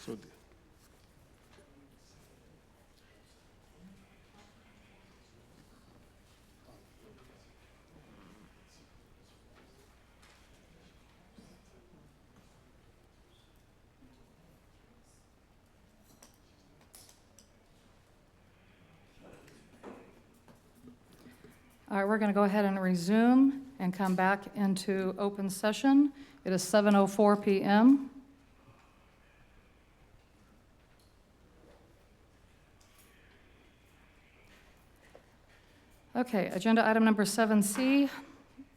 So, All right, we're going to go ahead and resume and come back into open session. It is 7:04 p.m. Okay, agenda item number 7C.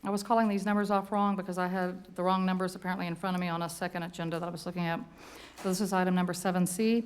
I was calling these numbers off wrong because I had the wrong numbers apparently in front of me on a second agenda that I was looking at. So this is item number 7C.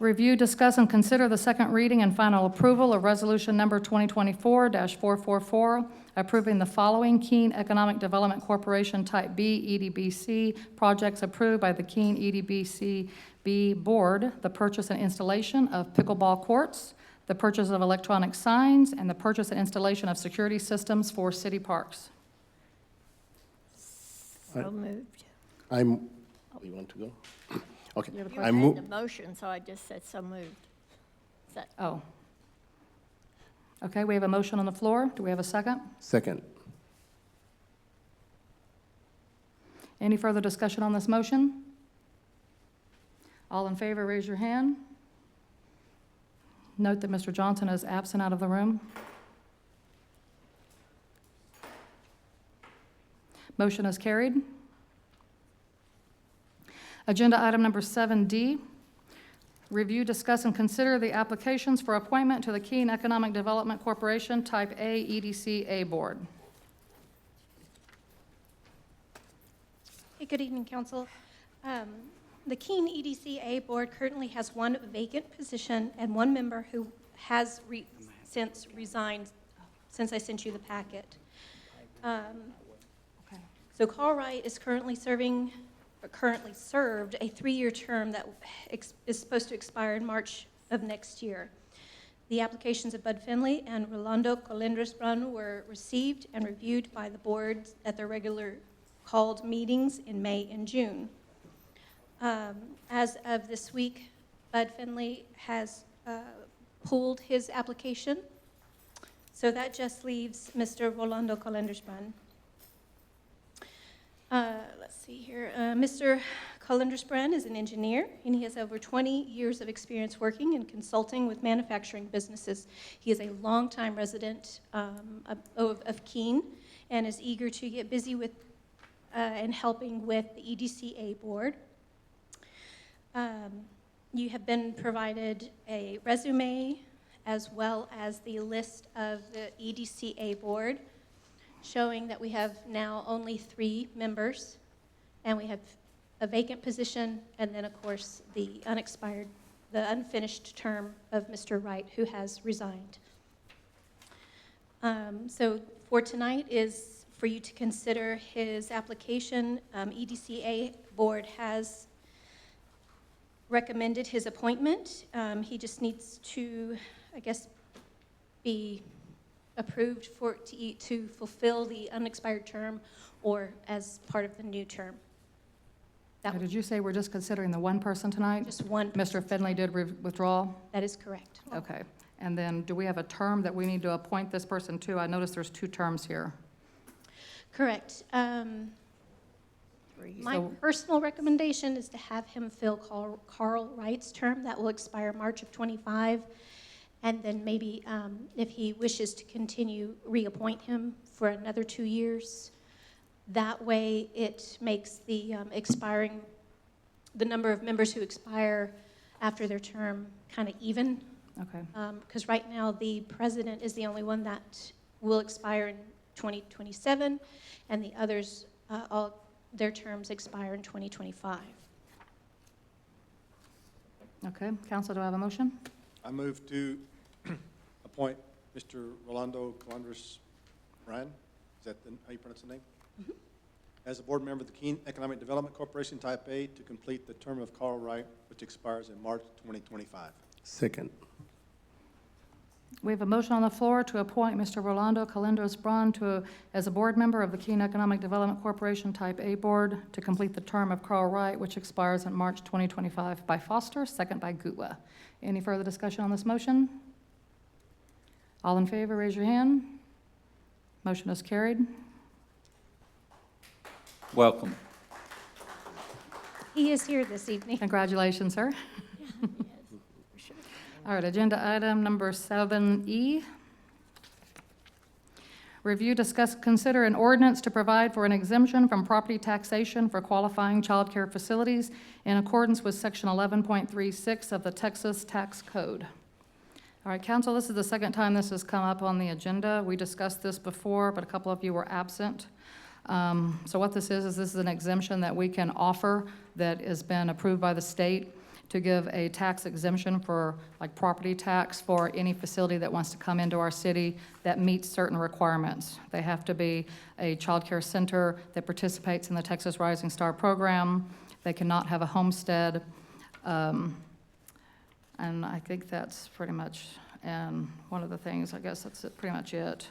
Review, discuss, and consider the second reading and final approval of resolution number 2024-444, approving the following Keene Economic Development Corporation Type B EDBC projects approved by the Keene EDBC-B Board, the purchase and installation of pickleball courts, the purchase of electronic signs, and the purchase and installation of security systems for city parks. So moved. you want to go? Okay. You I made move. the motion, so I just said so moved. Is that, Oh. Okay, we have a motion on the floor. Do we have a second? Second. Any further discussion on this motion? All in favor, raise your hand. Note that Mr. Johnson is absent out of the room. Motion is carried. Agenda item number 7D, review, discuss, and consider the applications for appointment to the Keene Economic Development Corporation Type A EDC-A Board. Hey, good evening, Council. The Keene EDC-A Board currently has one vacant position and one member who has since resigned since I sent you the packet. Okay. So Carl Wright is currently served a 3-year term that is supposed to expire in March of next year. The applications of Bud Finley and Rolando Colindres-Brun were received and reviewed by the board at their regular called meetings in May and June. As of this week, Bud Finley has pulled his application, so that just leaves Mr. Rolando Colindres-Brun. Let's see here. Mr. Colindres-Brun is an engineer, and he has over 20 years of experience working and consulting with manufacturing businesses. He is a longtime resident of Keene and is eager to get busy with and helping with the EDC-A board. You have been provided a resume as well as the list of the EDC-A board, showing that we have now only 3 members, and we have a vacant position, and then, of course, the unfinished term of Mr. Wright, who has resigned. So for tonight is for you to consider his application. EDC-A board has recommended his appointment. He just needs to, I guess, be approved to fulfill the unexpired term or as part of the new term. Did you say we're just considering the one person tonight? Just one. Mr. Finley did withdraw? That is correct. Okay. And then do we have a term that we need to appoint this person to? I noticed there's 2 terms here. Correct. My personal recommendation is to have him fill Carl Wright's term. That will expire March of 25. And then maybe if he wishes to continue, reappoint him for another 2 years. That way it makes the the number of members who expire after their term kind of even. Okay. Because right now the president is the only one that will expire in 2027, and the others, all their terms expire in 2025. Okay. Council, do I have a motion? I move to appoint Mr. Rolando Colindres-Brun, is that how you pronounce the name? Mm-hmm. As a board member of the Keene Economic Development Corporation Type A to complete the term of Carl Wright, which expires in March 2025. Second. We have a motion on the floor to appoint Mr. Rolando Calendros-Braun as a board member of the Keene Economic Development Corporation Type A Board to complete the term of Carl Wright, which expires in March 2025 by Foster, second by Gutwa. Any further discussion on this motion? All in favor, raise your hand. Motion is carried. Welcome. He is here this evening. Congratulations, sir. All right, agenda item number 7E. Review, discuss, consider an ordinance to provide for an exemption from property taxation for qualifying child care facilities in accordance with section 11.36 of the Texas Tax Code. All right, council, this is the second time this has come up on the agenda. We discussed this before, but a couple of you were absent. So what this is an exemption that we can offer that has been approved by the state to give a tax exemption for like property tax for any facility that wants to come into our city that meets certain requirements. They have to be a child care center that participates in the Texas Rising Star program. They cannot have a homestead. And I think that's pretty much, and one of the things, I guess that's pretty much it.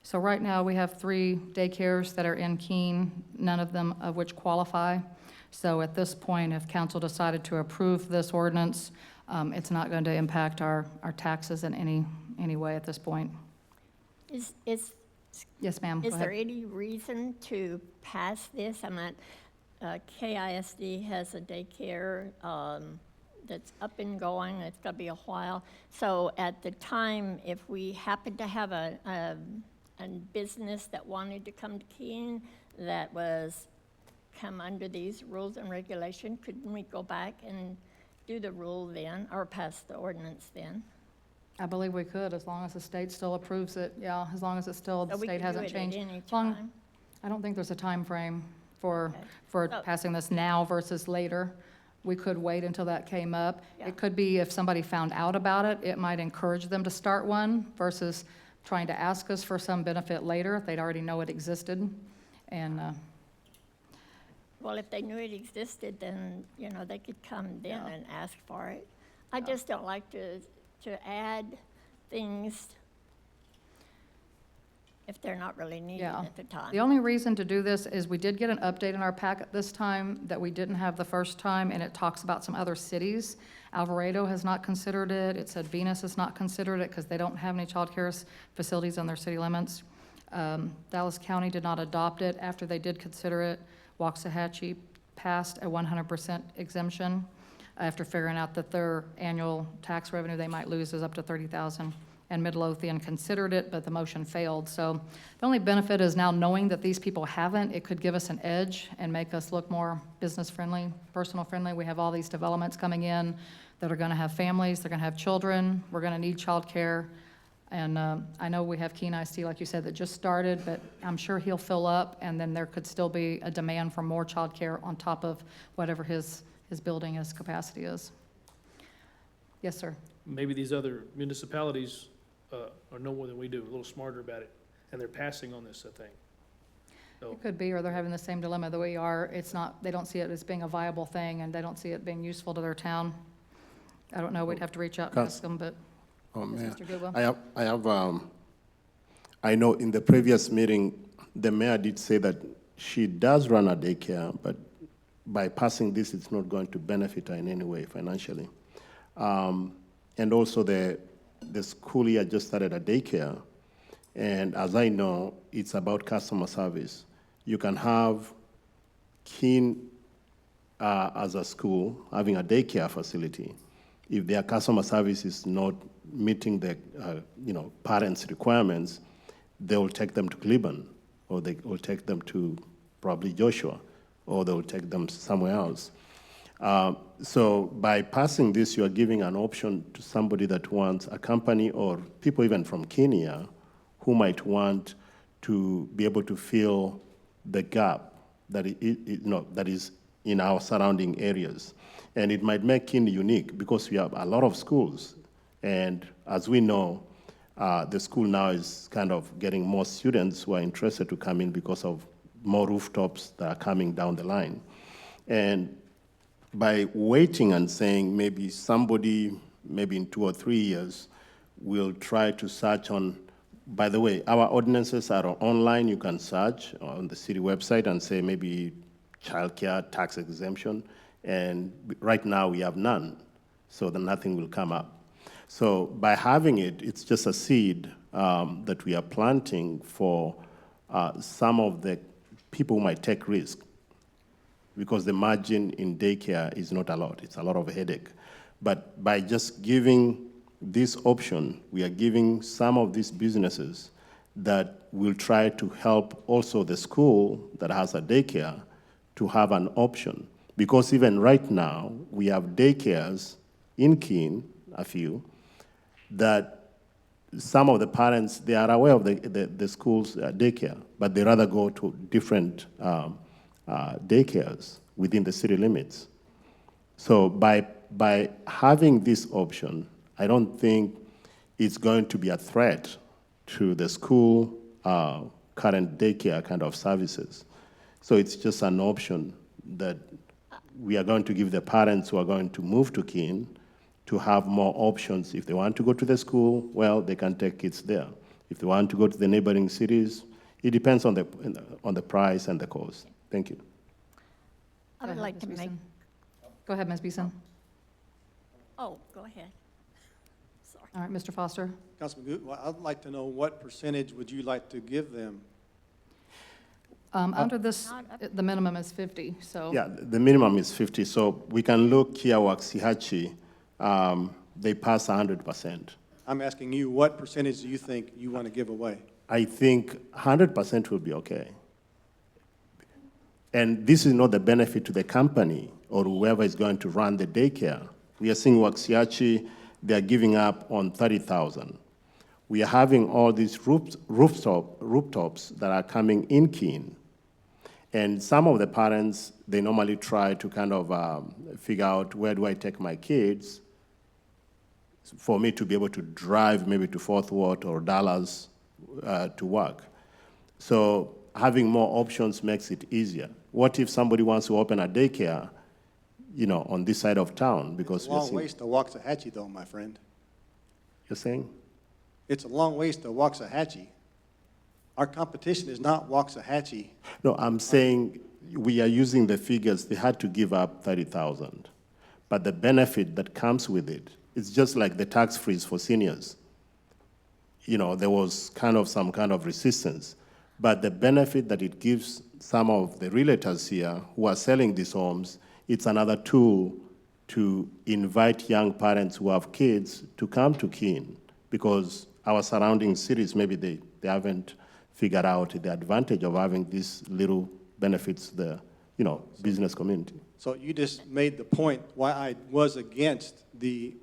So right now, we have 3 daycares that are in Keene, none of them of which qualify. So at this point, if council decided to approve this ordinance, it's not going to impact our taxes in any way at this point. Is Yes, ma'am, go there ahead. any reason to pass this? I'm not, KISD has a daycare that's up and going. It's going to be a while. So at the time, if we happen to have a business that wanted to come to Keene that was come under these rules and regulation, couldn't we go back and do the rule then, or pass the ordinance then? I believe we could, as long as the state still approves it, yeah, as long as it's still, the So we state could do hasn't it at changed. any As long- time? I don't think there's a time frame for So- passing this now versus later. We could wait until that came up. Yeah. It could be if somebody found out about it, it might encourage them to start one versus trying to ask us for some benefit later if they'd already know it existed. And, Well, if they knew it existed, then, you know, they could come then Yeah. and ask for it. I just don't like to add things if they're not really needed Yeah. at the time. The only reason to do this is we did get an update in our packet this time that we didn't have the first time, and it talks about some other cities. Alvarado has not considered it. It said Venus has not considered it because they don't have any child care facilities on their city limits. Dallas County did not adopt it. After they did consider it, Waxahachie passed a 100% exemption after figuring out that their annual tax revenue they might lose is up to $30,000. And Midlothian considered it, but the motion failed. So the only benefit is now knowing that these people haven't, it could give us an edge and make us look more business-friendly, personal-friendly. We have all these developments coming in that are gonna have families, they're gonna have children, we're gonna need childcare. And I know we have Keene ISD, like you said, that just started, but I'm sure he'll fill up, and then there could still be a demand for more childcare on top of whatever his building, his capacity is. Yes, sir. Maybe these other municipalities are know more than we do, a little smarter about it, and they're passing on this, I think. So, It could be, or they're having the same dilemma that we are. It's not, they don't see it as being a viable thing, and they don't see it being useful to their town. I don't know, we'd have to reach out and Cons- ask them, but, Oh, yes, Mayor. Mr. Goodwill. I know in the previous meeting, the mayor did say that she does run a daycare, but by passing this, it's not going to benefit her in any way financially. And also the school year just started a daycare, and as I know, it's about customer service. You can have Keene as a school having a daycare facility. If their customer service is not meeting the parents' requirements, they will take them to Cleveland, or they will take them to probably Joshua, or they will take them somewhere else. So by passing this, you are giving an option to somebody that wants a company, or people even from Kenya who might want to be able to fill the gap that that is in our surrounding areas. And it might make Keene unique because we have a lot of schools. And as we know, the school now is kind of getting more students who are interested to come in because of more rooftops that are coming down the line. And by waiting and saying maybe somebody, maybe in 2 or 3 years, we'll try to search on, by the way, our ordinances are online. You can search on the city website and say maybe childcare tax exemption. And right now we have none, so then nothing will come up. So by having it, it's just a seed that we are planting for some of the people who might take risk, because the margin in daycare is not a lot. It's a lot of headache. But by just giving this option, we are giving some of these businesses that will try to help also the school that has a daycare to have an option. Because even right now, we have daycares in Keene, a few, that some of the parents, they are aware of the school's daycare, but they rather go to different daycares within the city limits. So by having this option, I don't think it's going to be a threat to the school current daycare kind of services. So it's just an option that we are going to give the parents who are going to move to Keene to have more options. If they want to go to the school, well, they can take kids there. If they want to go to the neighboring cities, it depends on the price and the cost. Thank you. I would like to make, Go ahead, Ms. Beeson. oh, go ahead. Sorry. All right, Mr. Foster. Councilman Good, well, I'd like to know what percentage would you like to give them? Under this, Not up- the minimum is 50, so. Yeah, the minimum is 50. So we can look here, Waxahachie, they pass 100%. I'm asking you, what percentage do you think you want to give away? I think 100% will be okay. And this is not the benefit to the company or whoever is going to run the daycare. We are seeing Waxahachie, they are giving up on 30,000. We are having all these rooftops that are coming in Keene. And some of the parents, they normally try to kind of figure out, where do I take my kids for me to be able to drive maybe to Fort Worth or Dallas to work. So having more options makes it easier. What if somebody wants to open a daycare, on this side of town? Because It's a long ways to Waxahachie, though, my friend. You're saying? It's a long ways to Waxahachie. Our competition is not Waxahachie. No, I'm saying we are using the figures. They had to give up 30,000. But the benefit that comes with it, it's just like the tax freeze for seniors. There was some kind of resistance. But the benefit that it gives some of the realtors here who are selling these homes, it's another tool to invite young parents who have kids to come to Keene, because our surrounding cities, maybe they haven't figured out the advantage of having these little benefits to the business community. So you just made the point why I was against the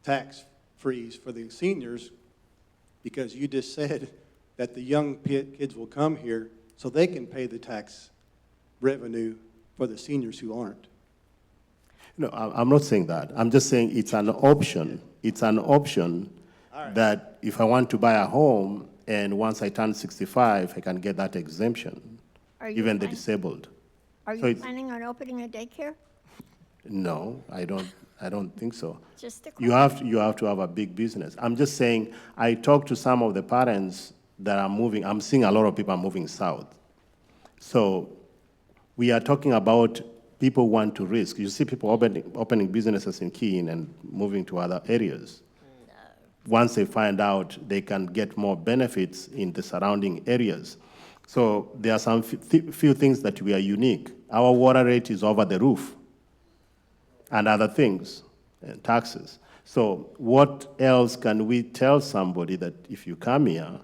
tax freeze for the seniors, because you just said that the young kids will come here so they can pay the tax revenue for the seniors who aren't. No, I'm not saying that. I'm just saying it's an option. It's an option that if I want to buy a home and once I turn 65, I can get that exemption, Are you even the plan- disabled. Are So you it's- planning on opening a daycare? No, I don't think so. Just a You have to have a big business. I'm just saying, I talked to some of the parents that are moving. I'm seeing a lot of people are moving south. So we are talking about people who want to risk. You see people opening businesses in Keene and moving to other areas. Once they find out they can get more benefits in the surrounding areas. So there are some few things that we are unique. Our water rate is over the roof, and other things, and taxes. So what else can we tell somebody that if you come here,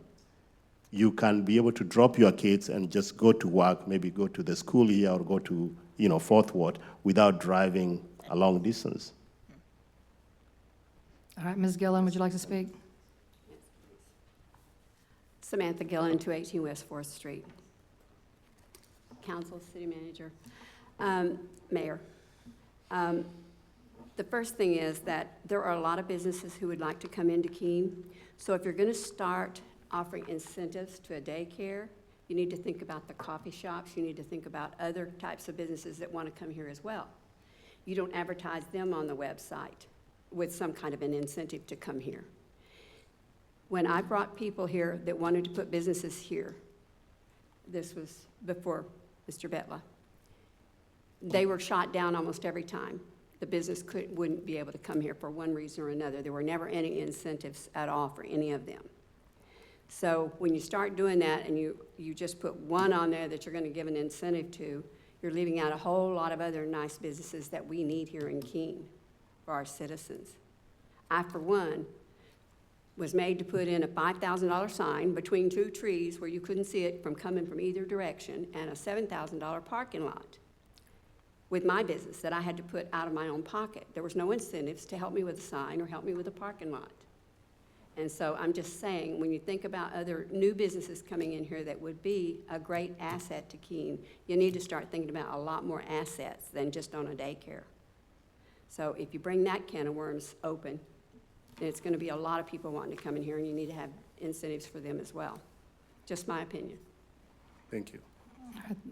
you can be able to drop your kids and just go to work, maybe go to the school here or go to Fort Worth without driving a long distance? All right, Ms. Gillen, would you like to speak? Samantha Gillen, 218 West 4th Street. Council, City Manager, Mayor. The first thing is that there are a lot of businesses who would like to come into Keene. So if you're going to start offering incentives to a daycare, you need to think about the coffee shops. You need to think about other types of businesses that want to come here as well. You don't advertise them on the website with some kind of an incentive to come here. When I brought people here that wanted to put businesses here, this was before Mr. Betla, they were shot down almost every time. The business wouldn't be able to come here for one reason or another. There were never any incentives at all for any of them. So when you start doing that and you just put one on there that you're going to give an incentive to, you're leaving out a whole lot of other nice businesses that we need here in Keene for our citizens. I, for one, was made to put in a $5,000 sign between two trees where you couldn't see it from coming from either direction, and a $7,000 parking lot with my business that I had to put out of my own pocket. There was no incentives to help me with a sign or help me with a parking lot. And so I'm just saying, when you think about other new businesses coming in here that would be a great asset to Keene, you need to start thinking about a lot more assets than just on a daycare. So if you bring that can of worms open, then it's going to be a lot of people wanting to come in here, and you need to have incentives for them as well. Just my opinion. Thank you.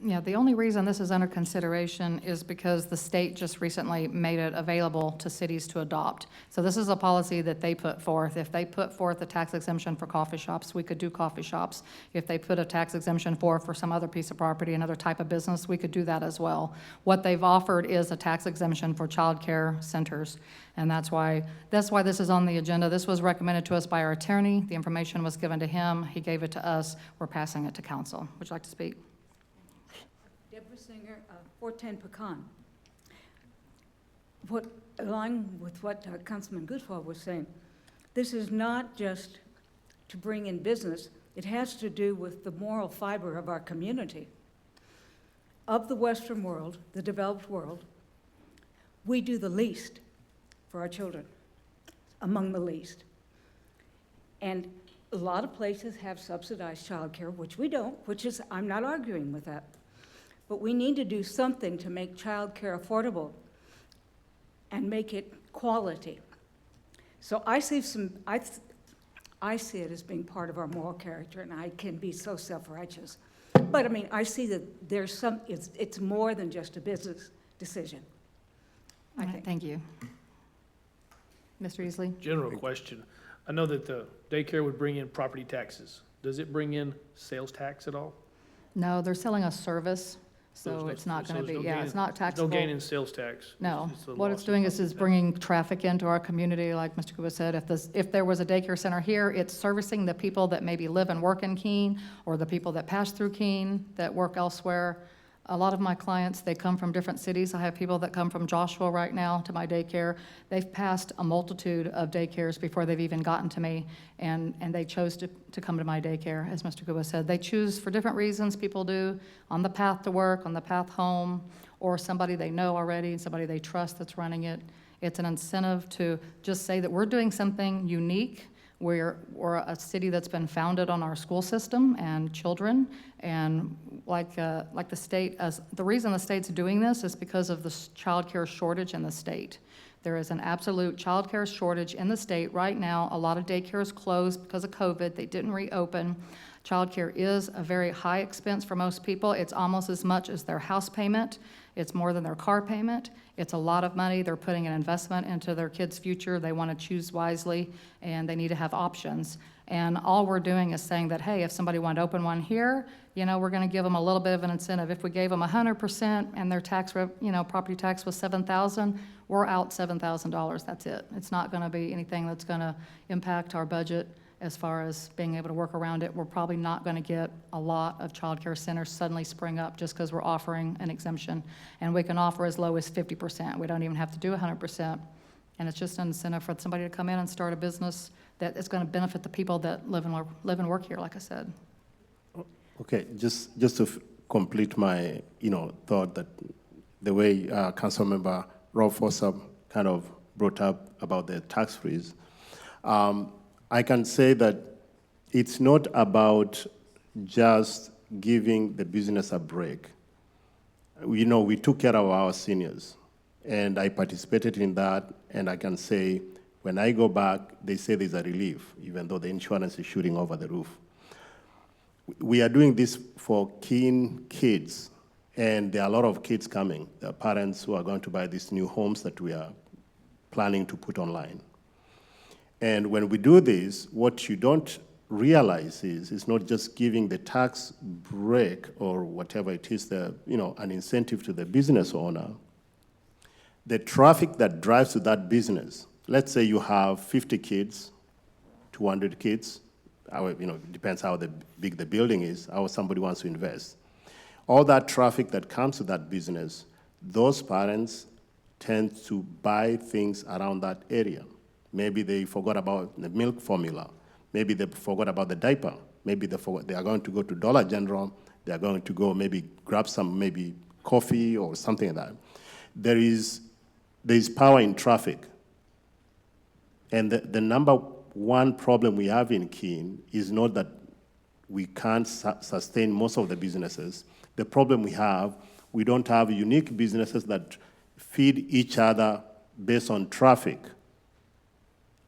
Yeah, the only reason this is under consideration is because the state just recently made it available to cities to adopt. So this is a policy that they put forth. If they put forth a tax exemption for coffee shops, we could do coffee shops. If they put a tax exemption for some other piece of property, another type of business, we could do that as well. What they've offered is a tax exemption for childcare centers, and that's why this is on the agenda. This was recommended to us by our attorney. The information was given to him. He gave it to us. We're passing it to council. Would you like to speak? Deborah Singer, 410 Pecan. Along with what Councilman Gutfall was saying, this is not just to bring in business, it has to do with the moral fiber of our community. Of the Western world, the developed world, we do the least for our children, among the least. And a lot of places have subsidized childcare, which we don't, I'm not arguing with that. But we need to do something to make childcare affordable and make it quality. So I see it as being part of our moral character, and I can be so self-righteous. But I mean, I see that it's more than just a business decision, I All right, think. thank you. Mr. Easley? General question. I know that the daycare would bring in property taxes. Does it bring in sales tax at all? No, they're selling a service, So so there's it's not going to there's be, no yeah, gain- it's not there's taxable. No gain in sales tax. No, It's just a what loss it's in doing is property tax. bringing traffic into our community, like Mr. Kuba said. If there was a daycare center here, it's servicing the people that maybe live and work in Keene, or the people that pass through Keene that work elsewhere. A lot of my clients, they come from different cities. I have people that come from Joshua right now to my daycare. They've passed a multitude of daycares before they've even gotten to me, and they chose to come to my daycare, as Mr. Kuba said. They choose for different reasons, people do, on the path to work, on the path home, or somebody they know already, somebody they trust that's running it. It's an incentive to just say that we're doing something unique. We're a city that's been founded on our school system and children, and like the state, the reason the state's doing this is because of the childcare shortage in the state. There is an absolute childcare shortage in the state right now. A lot of daycares closed because of COVID. They didn't reopen. Childcare is a very high expense for most people. It's almost as much as their house payment. It's more than their car payment. It's a lot of money. They're putting an investment into their kids' future. They want to choose wisely, and they need to have options. And all we're doing is saying that, hey, if somebody wanted to open one here, we're going to give them a little bit of an incentive. If we gave them 100% and their property tax was $7,000, we're out $7,000. That's it. It's not going to be anything that's going to impact our budget as far as being able to work around it. We're probably not going to get a lot of child care centers suddenly spring up just because we're offering an exemption. And we can offer as low as 50%. We don't even have to do 100%. And it's just an incentive for somebody to come in and start a business that is going to benefit the people that live and work here, like I said. Okay, just to complete my, thought that the way Councilmember Rob Foster kind of brought up about the tax freeze, I can say that it's not about just giving the business a break. We took care of our seniors, and I participated in that, and I can say, when I go back, they say there's a relief, even though the insurance is shooting over the roof. We are doing this for Keene kids, and there are a lot of kids coming. There are parents who are going to buy these new homes that we are planning to put online. And when we do this, what you don't realize is it's not just giving the tax break or whatever it is, an incentive to the business owner. The traffic that drives to that business, let's say you have 50 kids, 200 kids, it depends how big the building is, how somebody wants to invest. All that traffic that comes to that business, those parents tend to buy things around that area. Maybe they forgot about the milk formula. Maybe they forgot about the diaper. Maybe they are going to go to Dollar General. They are going to go maybe grab some maybe coffee or something like that. There is power in traffic. And the number one problem we have in Keene is not that we can't sustain most of the businesses. The problem we don't have unique businesses that feed each other based on traffic.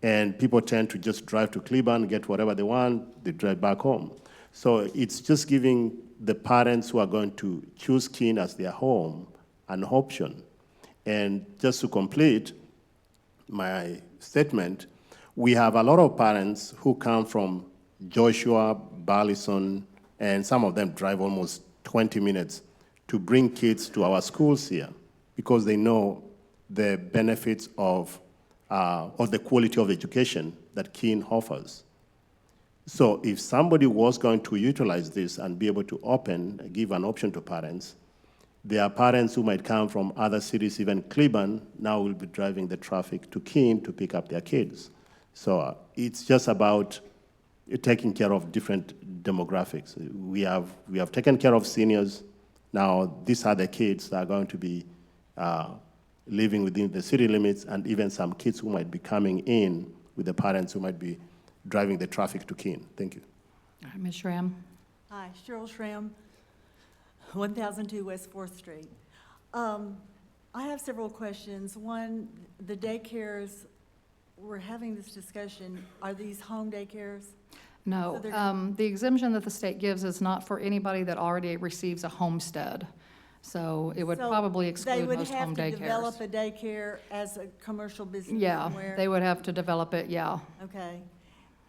And people tend to just drive to Cleveland, get whatever they want, they drive back home. So it's just giving the parents who are going to choose Keene as their home an option. And just to complete my statement, we have a lot of parents who come from Joshua, Burleson, and some of them drive almost 20 minutes to bring kids to our schools here because they know the benefits of the quality of education that Keene offers. So if somebody was going to utilize this and be able to give an option to parents, there are parents who might come from other cities, even Cleveland, now will be driving the traffic to Keene to pick up their kids. So it's just about taking care of different demographics. We have taken care of seniors. Now these are the kids that are going to be living within the city limits, and even some kids who might be coming in with the parents who might be driving the traffic to Keene. Thank you. All right, Ms. Schramm. Hi, Cheryl Schramm, 1002 West 4th Street. I have several questions. One, the daycares, we're having this discussion, are these home daycares? No, So they're- the exemption that the state gives is not for anybody that already receives a homestead. So it would So probably exclude most home They would have to develop daycares. a daycare as a commercial business Yeah, somewhere? they would have to develop it, yeah. Okay.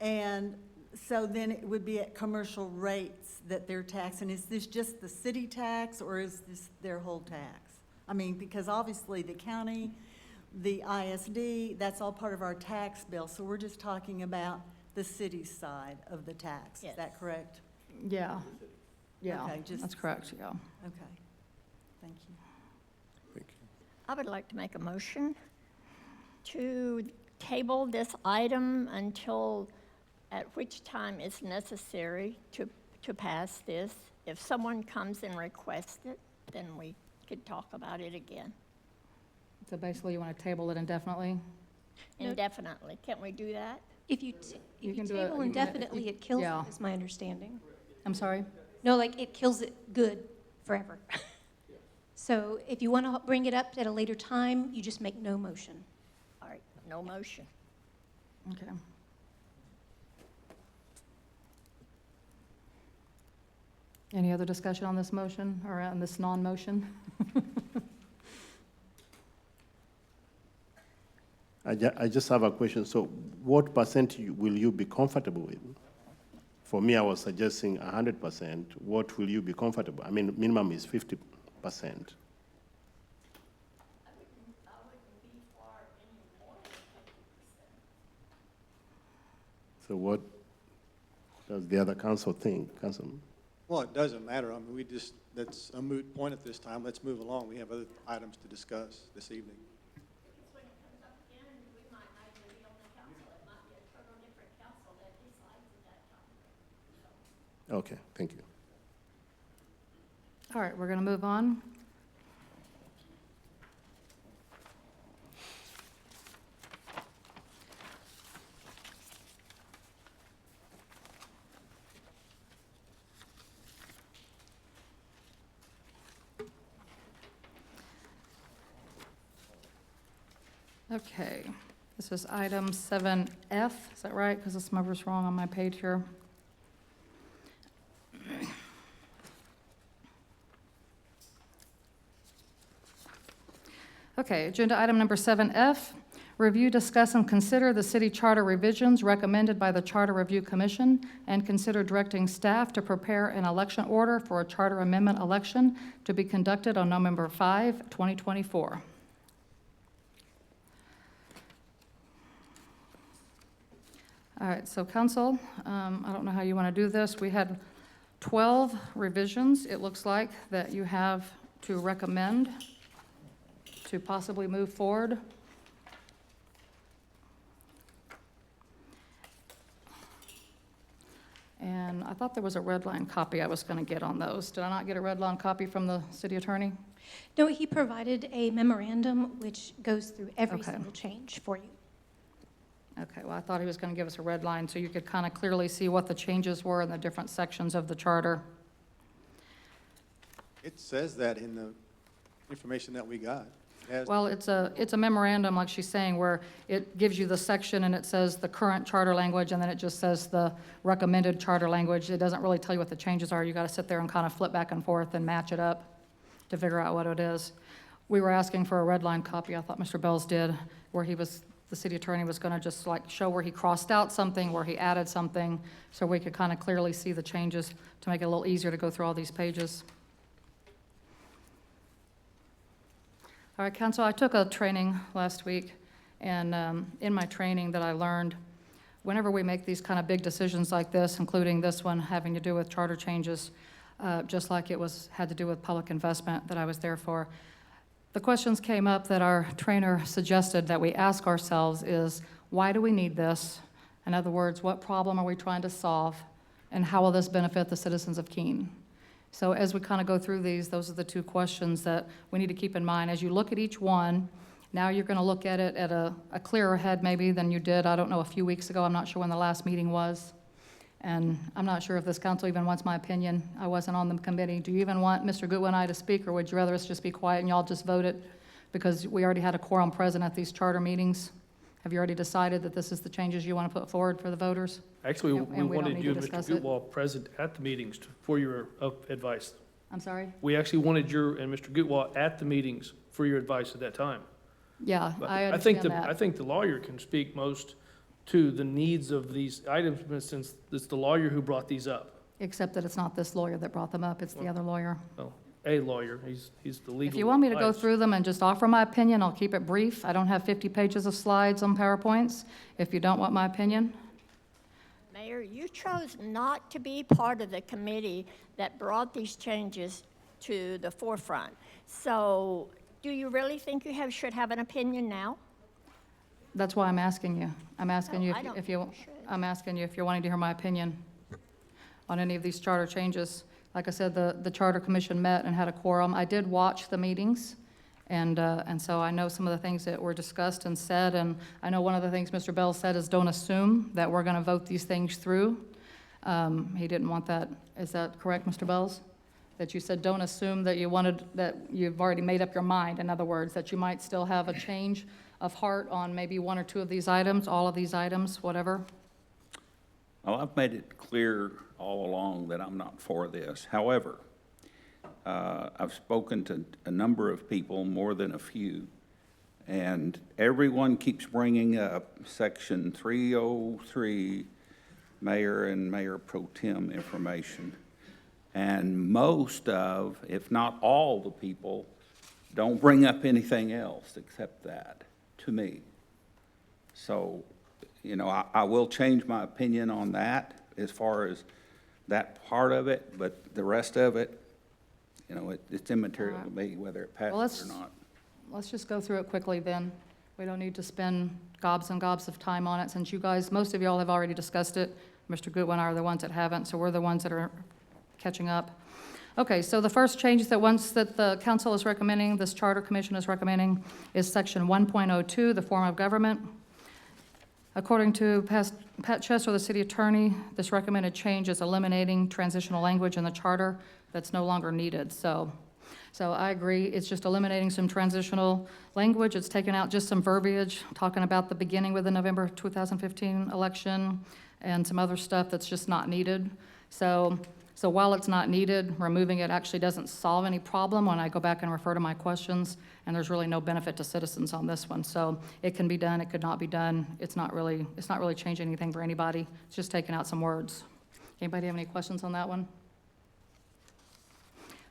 And so then it would be at commercial rates that they're taxing. Is this just the city tax, or is this their whole tax? I mean, because obviously the county, the ISD, that's all part of our tax bill. So we're just talking about the city's side of the tax. Is Yes. that correct? Yeah, yeah, Okay, just- that's correct, yeah. Okay. Thank you. Thank you. I would like to make a motion to table this item until, at which time it's necessary to pass this. If someone comes and requests it, then we could talk about it again So basically, you want to table it indefinitely? No. indefinitely. Can't we do that? If you You can do it- table indefinitely, it kills Yeah. it, is my understanding. I'm sorry? No, like, it kills it good forever. So if you want to bring it up at a later time, you just make no motion. All right, no motion. Okay. Any other discussion on this motion or on this non-motion? I just have a question. So what percent will you be comfortable with? For me, I was suggesting 100%. What will you be comfortable? I mean, minimum is 50%. So what does the other council think, Councilman? Well, it doesn't matter. I mean, that's a moot point at this time. Let's move along. We have other items to discuss this evening. When it comes up again, we might not even be on the council. It might be a total different council that decides at that time. Okay, thank you. All right, we're going to move on. Okay, this is item 7F, is that right? Because this number's wrong on my page here. Okay, agenda item number 7F, Review, discuss, and consider the city charter revisions recommended by the Charter Review Commission, and consider directing staff to prepare an election order for a charter amendment election to be conducted on November 5, 2024. All right, so council, I don't know how you want to do this. We had 12 revisions, it looks like, that you have to recommend to possibly move forward. And I thought there was a red line copy I was going to get on those. Did I not get a red line copy from the city attorney? No, he provided a memorandum which goes through every Okay. single change for you. Okay, well, I thought he was going to give us a red line so you could kind of clearly see what the changes were in the different sections of the charter. It says that in the information that we got. It has- Well, it's a memorandum, like she's saying, where it gives you the section and it says the current charter language, and then it just says the recommended charter language. It doesn't really tell you what the changes are. You got to sit there and kind of flip back and forth and match it up to figure out what it is. We were asking for a red line copy, I thought Mr. Bells did, where the city attorney was going to just like show where he crossed out something, where he added something, so we could kind of clearly see the changes to make it a little easier to go through all these pages. All right, council, I took a training last week, and in my training that I learned, whenever we make these kind of big decisions like this, including this one having to do with charter changes, just like it had to do with public investment that I was there for, the questions came up that our trainer suggested that we ask ourselves is, why do we need this? In other words, what problem are we trying to solve? And how will this benefit the citizens of Keene? So as we kind of go through these, those are the two questions that we need to keep in mind. As you look at each one, now you're going to look at it at a clearer head maybe than you did, I don't know, a few weeks ago. I'm not sure when the last meeting was. And I'm not sure if this council even wants my opinion. I wasn't on the committee. Do you even want Mr. Goodwin and I to speak, or would you rather us just be quiet and y'all just vote it? Because we already had a quorum present at these charter meetings. Have you already decided that this is the changes you want to put forward for the voters? Actually, And we we don't wanted need you to and Mr. discuss it? Gutwall present at the meetings for your advice. I'm sorry? We actually wanted you and Mr. Gutwall at the meetings for your advice at that time. Yeah, But I think understand I that. think the lawyer can speak most to the needs of these items, for instance, it's the lawyer who brought these up. Except that it's not this lawyer that brought them up, it's the other lawyer. Well, a lawyer, he's the legal If you want me to go advice. through them and just offer my opinion, I'll keep it brief. I don't have 50 pages of slides on PowerPoints, if you don't want my opinion. Mayor, you chose not to be part of the committee that brought these changes to the forefront. So do you really think you should have an opinion now? That's why I'm asking you. I'm asking you No, I don't if you, think you should. I'm asking you if you're wanting to hear my opinion on any of these charter changes. Like I said, the Charter Commission met and had a quorum. I did watch the meetings, and so I know some of the things that were discussed and said, and I know one of the things Mr. Bell said is don't assume that we're going to vote these things through. He didn't want that. Is that correct, Mr. Bells? That you said don't assume that you've already made up your mind, in other words, that you might still have a change of heart on maybe one or two of these items, all of these items, whatever? Well, I've made it clear all along that I'm not for this. However, I've spoken to a number of people, more than a few, and everyone keeps bringing up Section 303, Mayor and Mayor Pro Tem information. And most of, if not all the people, don't bring up anything else except that, to me. So, you know, I will change my opinion on that as far as that part of it, but the rest of it, you know, it's immaterial to me whether it Well, passes or not. Let's just go through it quickly then. We don't need to spend gobs and gobs of time on it, since you guys, most of y'all have already discussed it. Mr. Goodwin and I are the ones that haven't, so we're the ones that are catching up. Okay, so the first change that the council is recommending, this charter commission is recommending, is section 1.02, the form of government. According to Pat Chester, the city attorney, this recommended change is eliminating transitional language in the charter that's no longer needed. So I agree, it's just eliminating some transitional language. It's taking out just some verbiage, talking about the beginning with the November 2015 election and some other stuff that's just not needed. So So while it's not needed, removing it actually doesn't solve any problem when I go back and refer to my questions, and there's really no benefit to citizens on this one. So it can be done, it could not be done. It's not really changing anything for anybody. It's just taking out some words. Anybody have any questions on that one?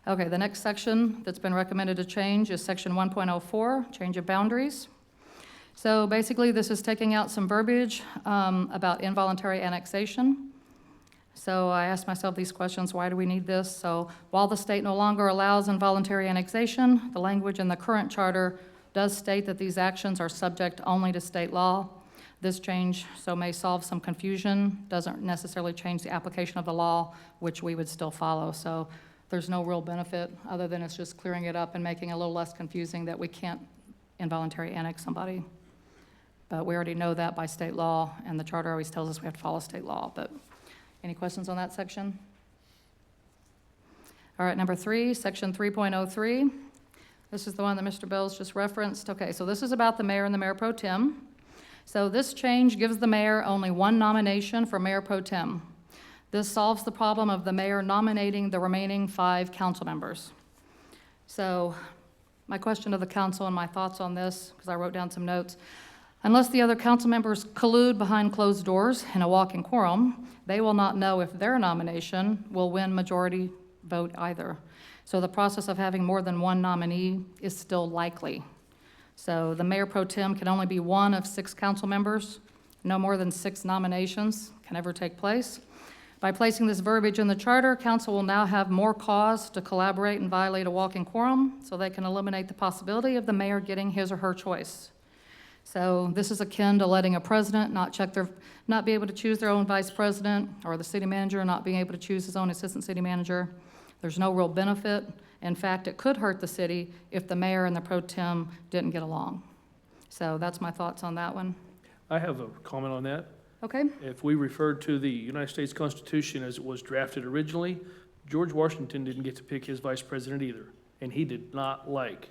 Okay, the next section that's been recommended to change is section 1.04, change of boundaries. So basically, this is taking out some verbiage about involuntary annexation. So I asked myself these questions, why do we need this? So while the state no longer allows involuntary annexation, the language in the current charter does state that these actions are subject only to state law. This change may solve some confusion, doesn't necessarily change the application of the law, which we would still follow. So there's no real benefit other than it's just clearing it up and making it a little less confusing that we can't involuntary annex somebody. But we already know that by state law, and the charter always tells us we have to follow state law. But any questions on that section? All right, number 3, section 3.03. This is the one that Mr. Bells just referenced. Okay, so this is about the mayor and the mayor pro tem. So this change gives the mayor only one nomination for mayor pro tem. This solves the problem of the mayor nominating the remaining 5 council members. So my question to the council and my thoughts on this, because I wrote down some notes. Unless the other council members collude behind closed doors in a walking quorum, they will not know if their nomination will win majority vote either. So the process of having more than one nominee is still likely. So the mayor pro tem can only be one of 6 council members. No more than 6 nominations can ever take place. By placing this verbiage in the charter, council will now have more cause to collaborate and violate a walking quorum, so they can eliminate the possibility of the mayor getting his or her choice. So this is akin to letting a president not be able to choose their own vice president, or the city manager not being able to choose his own assistant city manager. There's no real benefit. In fact, it could hurt the city if the mayor and the pro tem didn't get along. So that's my thoughts on that one. I have a comment on that. Okay? If we refer to the United States Constitution as it was drafted originally, George Washington didn't get to pick his vice president either, and he did not like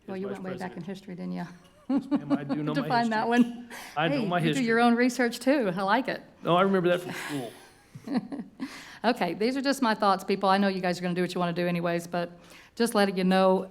Well, his you vice went way back in president. history, didn't you? Yes, ma'am, I do know my To find that history. one. I know my Hey, you history. do your own research too. I like it. No, I remember that from school. Okay, these are just my thoughts, people. I know you guys are going to do what you want to do anyways, but just letting you know,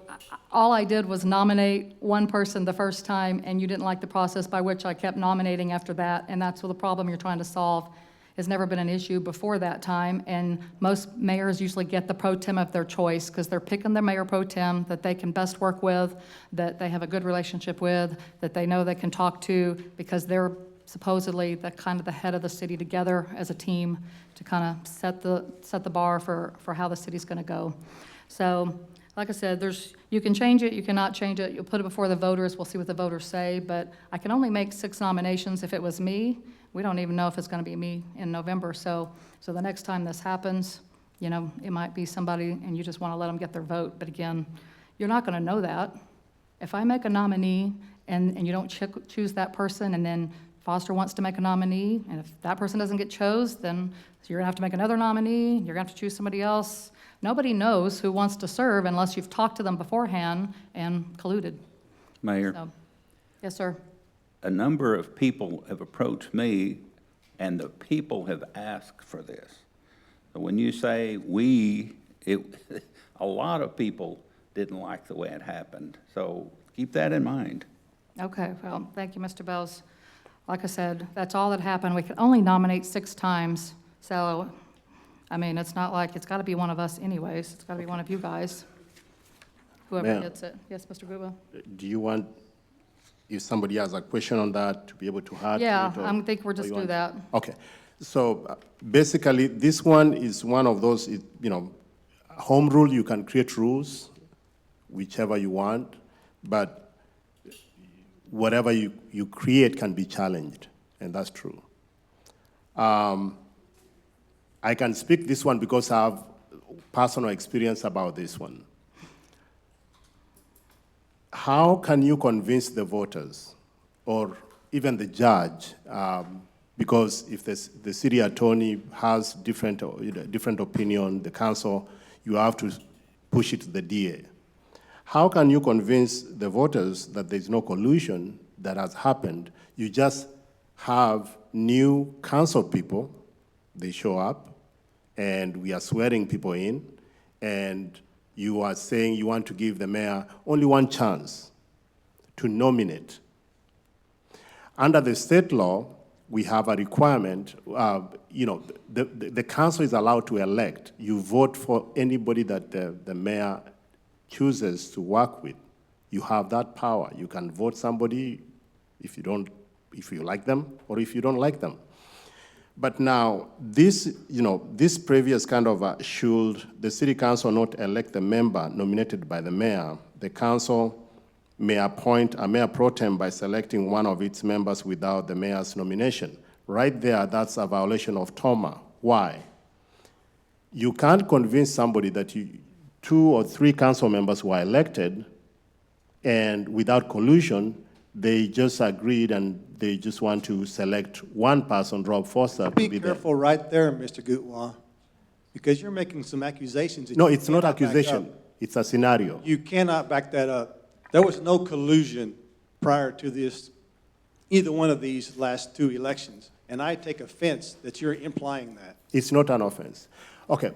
all I did was nominate one person the first time, and you didn't like the process by which I kept nominating after that, and that's what the problem you're trying to solve. Has never been an issue before that time, and most mayors usually get the pro tem of their choice because they're picking their mayor pro tem that they can best work with, that they have a good relationship with, that they know they can talk to, because they're supposedly the kind of the head of the city together as a team to kind of set the bar for how the city's going to go. So, like I said, you can change it, you cannot change it. You'll put it before the voters. We'll see what the voters say. But I can only make 6 nominations. If it was me, we don't even know if it's going to be me in November. So the next time this happens, you know, it might be somebody, and you just want to let them get their vote. But again, you're not going to know that. If I make a nominee and you don't choose that person, and then Foster wants to make a nominee, and if that person doesn't get chose, then you're going to have to make another nominee. You're going to have to choose somebody else. Nobody knows who wants to serve unless you've talked to them beforehand and colluded. Mayor, So, yes, sir. a number of people have approached me, and the people have asked for this. So when you say a lot of people didn't like the way it happened. So keep that in mind. Okay, well, thank you, Mr. Bells. Like I said, that's all that happened. We could only nominate 6 times. So, I mean, it's not like it's got to be one of us anyways. It's got to be one of you guys, whoever Mayor. gets it. Yes, Mr. Guba? Do you want, if somebody has a question on that, to be able to add to Yeah, it? Or- I think we're or just you do want- that. Okay. So basically, this one is one of those, home rule, you can create rules, whichever you want, but whatever you create can be challenged, and that's true. I can speak this one because I have personal experience about this one. How can you convince the voters or even the judge? Because if the city attorney has different opinion, the council, you have to push it to the DA. How can you convince the voters that there's no collusion that has happened? You just have new council people, they show up, and we are swearing people in, and you are saying you want to give the mayor only one chance to nominate. Under the state law, we have a requirement, the council is allowed to elect. You vote for anybody that the mayor chooses to work with. You have that power. You can vote somebody if you like them or if you don't like them. But now, this previous kind of should the city council not elect the member nominated by the mayor, the council may appoint a mayor pro tem by selecting one of its members without the mayor's nomination. Right there, that's a violation of TOMA. Why? You can't convince somebody that 2 or 3 council members were elected, and without collusion, they just agreed and they just want to select one person, Rob Foster, to Be be careful right there, Mr. Gutwa, because you're making some accusations. that No, you it's not cannot back accusation. up. It's a scenario. You cannot back that up. There was no collusion prior to this, either one of these last 2 elections, and I take offense that you're implying that. It's not an offense. Okay,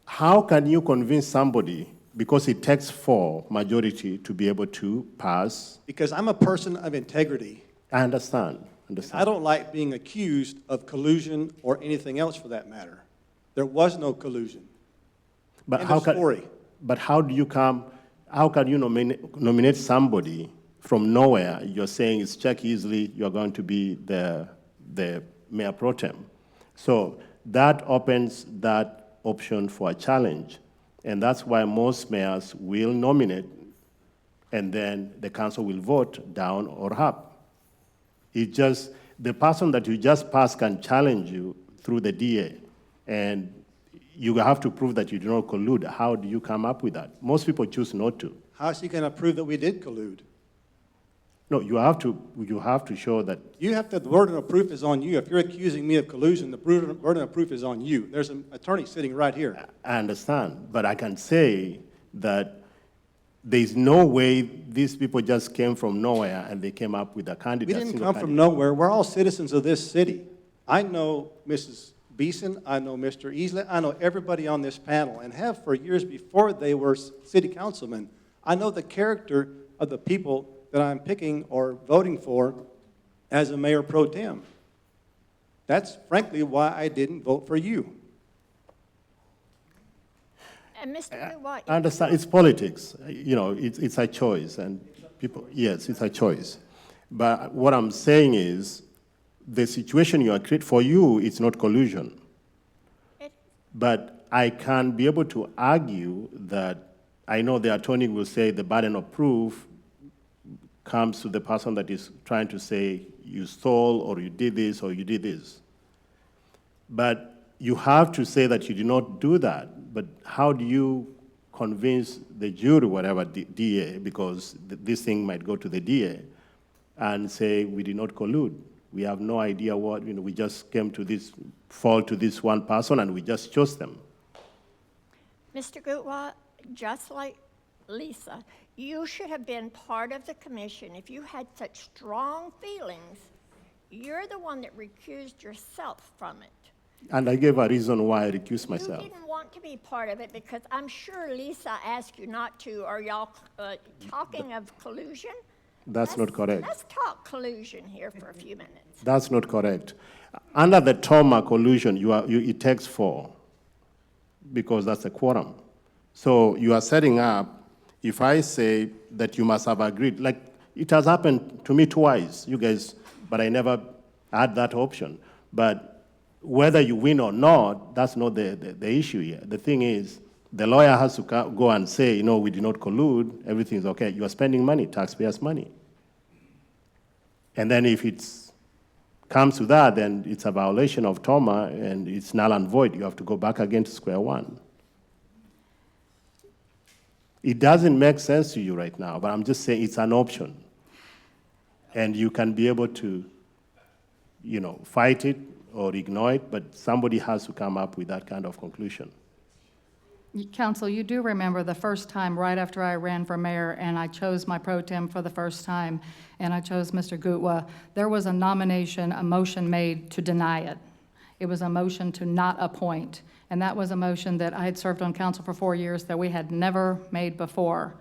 how can you convince somebody, because it takes 4 majority to be able to pass? Because I'm a person of integrity. I understand. I don't like being accused of collusion or anything else for that matter. There was no collusion. But End how of can? story. But how can you nominate somebody from nowhere? You're saying it's Chuck Easley, you're going to be the mayor pro tem. So that opens that option for a challenge. And that's why most mayors will nominate, and then the council will vote down or up. It just, the person that you just passed can challenge you through the DA, and you have to prove that you do not collude. How do you come up with that? Most people choose not to. How is he going to prove that we did collude? No, you have to show that. The burden of proof is on you. If you're accusing me of collusion, the burden of proof is on you. There's an attorney sitting right here. I understand, but I can say that there's no way these people just came from nowhere and they came up with a candidate. We didn't come from nowhere. We're all citizens of this city. I know Mrs. Beeson, I know Mr. Easley, I know everybody on this panel, and have for years before they were city councilmen. I know the character of the people that I'm picking or voting for as a mayor pro tem. That's frankly why I didn't vote for you. And Mr. Gutwa, I understand, it's politics. It's a choice, and people, yes, it's a choice. But what I'm saying is, the situation you are creating, for you, it's not collusion. But I can be able to argue that I know the attorney will say the burden of proof comes to the person that is trying to say you stole or you did this or you did this. But you have to say that you did not do that. But how do you convince the jury, whatever, DA, because this thing might go to the DA, and say we did not collude? We have no idea what, we just came to this, fall to this one person and we just chose them. Mr. Gutwa, just like Lisa, you should have been part of the commission. If you had such strong feelings, you're the one that recused yourself from it. And I gave a reason why I recused myself. You didn't want to be part of it because I'm sure Lisa asked you not to. Are y'all talking of collusion? That's not correct. Let's talk collusion here for a few minutes. That's not correct. Under the TOMA collusion, it takes 4, because that's a quorum. So you are setting up, if I say that you must have agreed, like it has happened to me twice, you guys, but I never had that option. But whether you win or not, that's not the issue here. The thing is, the lawyer has to go and say, we did not collude, everything's okay. You are spending money, taxpayers' money. And then if it comes to that, then it's a violation of TOMA and it's null and void. You have to go back again to square one. It doesn't make sense to you right now, but I'm just saying it's an option. And you can be able to, fight it or ignore it, but somebody has to come up with that kind of conclusion. Council, you do remember the first time right after I ran for mayor and I chose my pro tem for the first time and I chose Mr. Gutwa, there was a motion made to deny it. It was a motion to not appoint. And that was a motion that I had served on council for 4 years that we had never made before.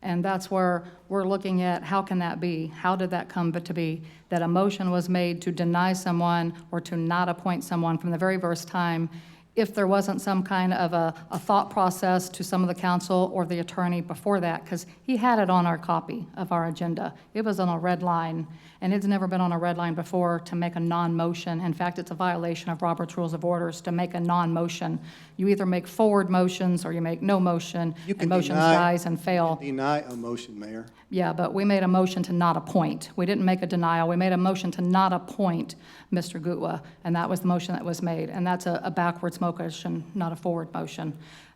And that's where we're looking at, how can that be? How did that come to be? That a motion was made to deny someone or to not appoint someone from the very first time, if there wasn't some kind of a thought process to some of the council or the attorney before that, because he had it on our copy of our agenda. It was on a red line, and it's never been on a red line before to make a non-motion. In fact, it's a violation of Robert's Rules of Orders to make a non-motion. You either make forward motions or you make no motion, You can and motions deny- dies and fail. Deny a motion, Mayor. Yeah, but we made a motion to not appoint. We didn't make a denial. We made a motion to not appoint Mr. Gutwa, and that was the motion that was made. And that's a backwards motion, not a forward motion.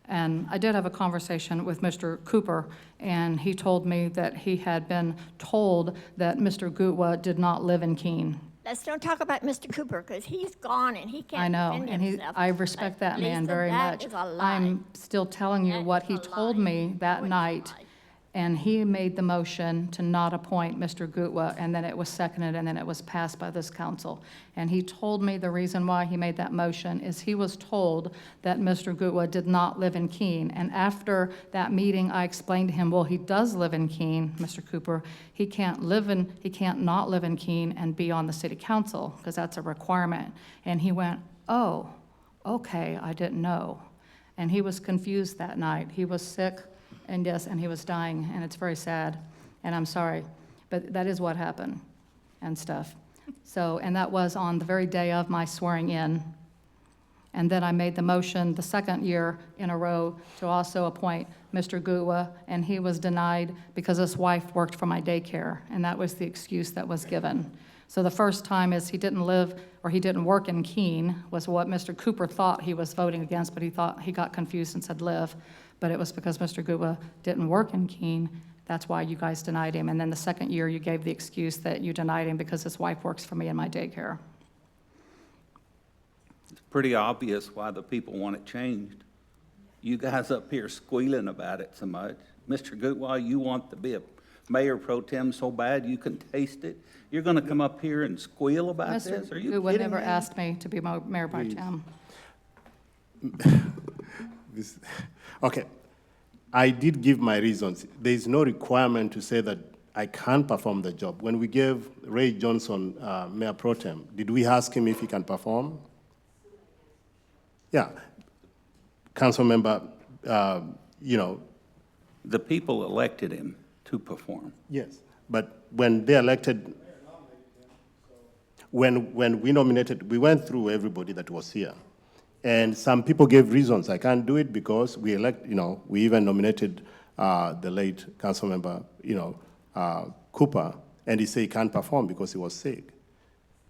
And I did have a conversation with Mr. Cooper, and he told me that he had been told that Mr. Gutwa did not live in Keene. Let's don't talk about Mr. Cooper, because he's gone and he I can't know, defend and himself. I respect But that man Lisa, very that much. is a lie. I'm still telling you That what is he a told lie. me that No, it's a night. lie. And he made the motion to not appoint Mr. Gutwa, and then it was seconded, and then it was passed by this council. And he told me the reason why he made that motion is he was told that Mr. Gutwa did not live in Keene. And after that meeting, I explained to him, well, he does live in Keene, Mr. Cooper. He can't not live in Keene and be on the city council, because that's a requirement. And he went, oh, okay, I didn't know. And he was confused that night. He was sick. And yes, and he was dying, and it's very sad, and I'm sorry, but that is what happened and stuff. So, and that was on the very day of my swearing in. And then I made the motion the second year in a row to also appoint Mr. Gutwa, and he was denied because his wife worked for my daycare, and that was the excuse that was given. So the first time is he didn't live, or he didn't work in Keene, was what Mr. Cooper thought he was voting against, but he got confused and said live. But it was because Mr. Gutwa didn't work in Keene. That's why you guys denied him. And then the second year, you gave the excuse that you denied him because his wife works for me in my daycare. It's pretty obvious why the people want it changed. You guys up here squealing about it so much. Mr. Gutwa, you want to be a mayor pro tem so bad you can taste it? You're going to come up here and squeal about this? Are you Gutwa kidding never me? asked me to be mayor pro tem. Okay, I did give my reasons. There is no requirement to say that I can't perform the job. When we gave Ray Johnson Mayor Pro Tem, did we ask him if he can perform? Yeah. Council member, The people elected him to perform. yes, but when they elected, when we nominated, we went through everybody that was here. And some people gave reasons. I can't do it because we we even nominated the late council member, Cooper, and he said he can't perform because he was sick.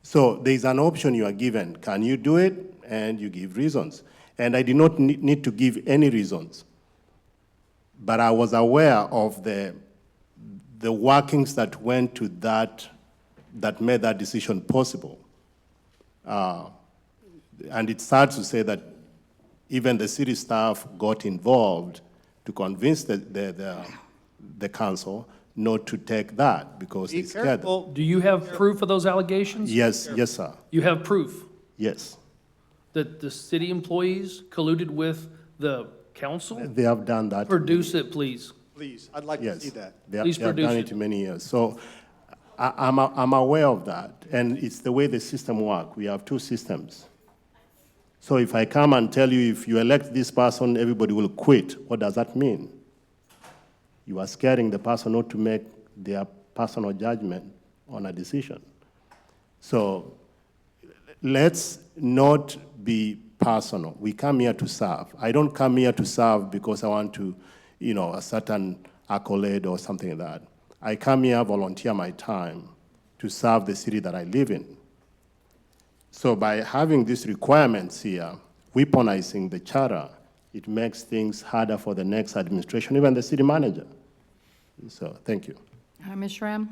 So there's an option you are given. Can you do it? And you give reasons. And I did not need to give any reasons. But I was aware of the workings that went to that made that decision possible. And it's sad to say that even the city staff got involved to convince the council not to take that because Be it's scared. careful. Do you have proof of those allegations? Yes, yes, sir. You have proof Yes. that the city employees colluded with the council? They have done that. Produce it, please. Please, I'd like to Yes. see that. Please They have produce done it. it in many years. So I'm aware of that. And it's the way the system works. We have two systems. So if I come and tell you if you elect this person, everybody will quit, what does that mean? You are scaring the person not to make their personal judgment on a decision. So let's not be personal. We come here to serve. I don't come here to serve because I want to, a certain accolade or something like that. I come here, volunteer my time to serve the city that I live in. So by having these requirements here, weaponizing the charter, it makes things harder for the next administration, even the city manager. So thank you. Ms. Schramm?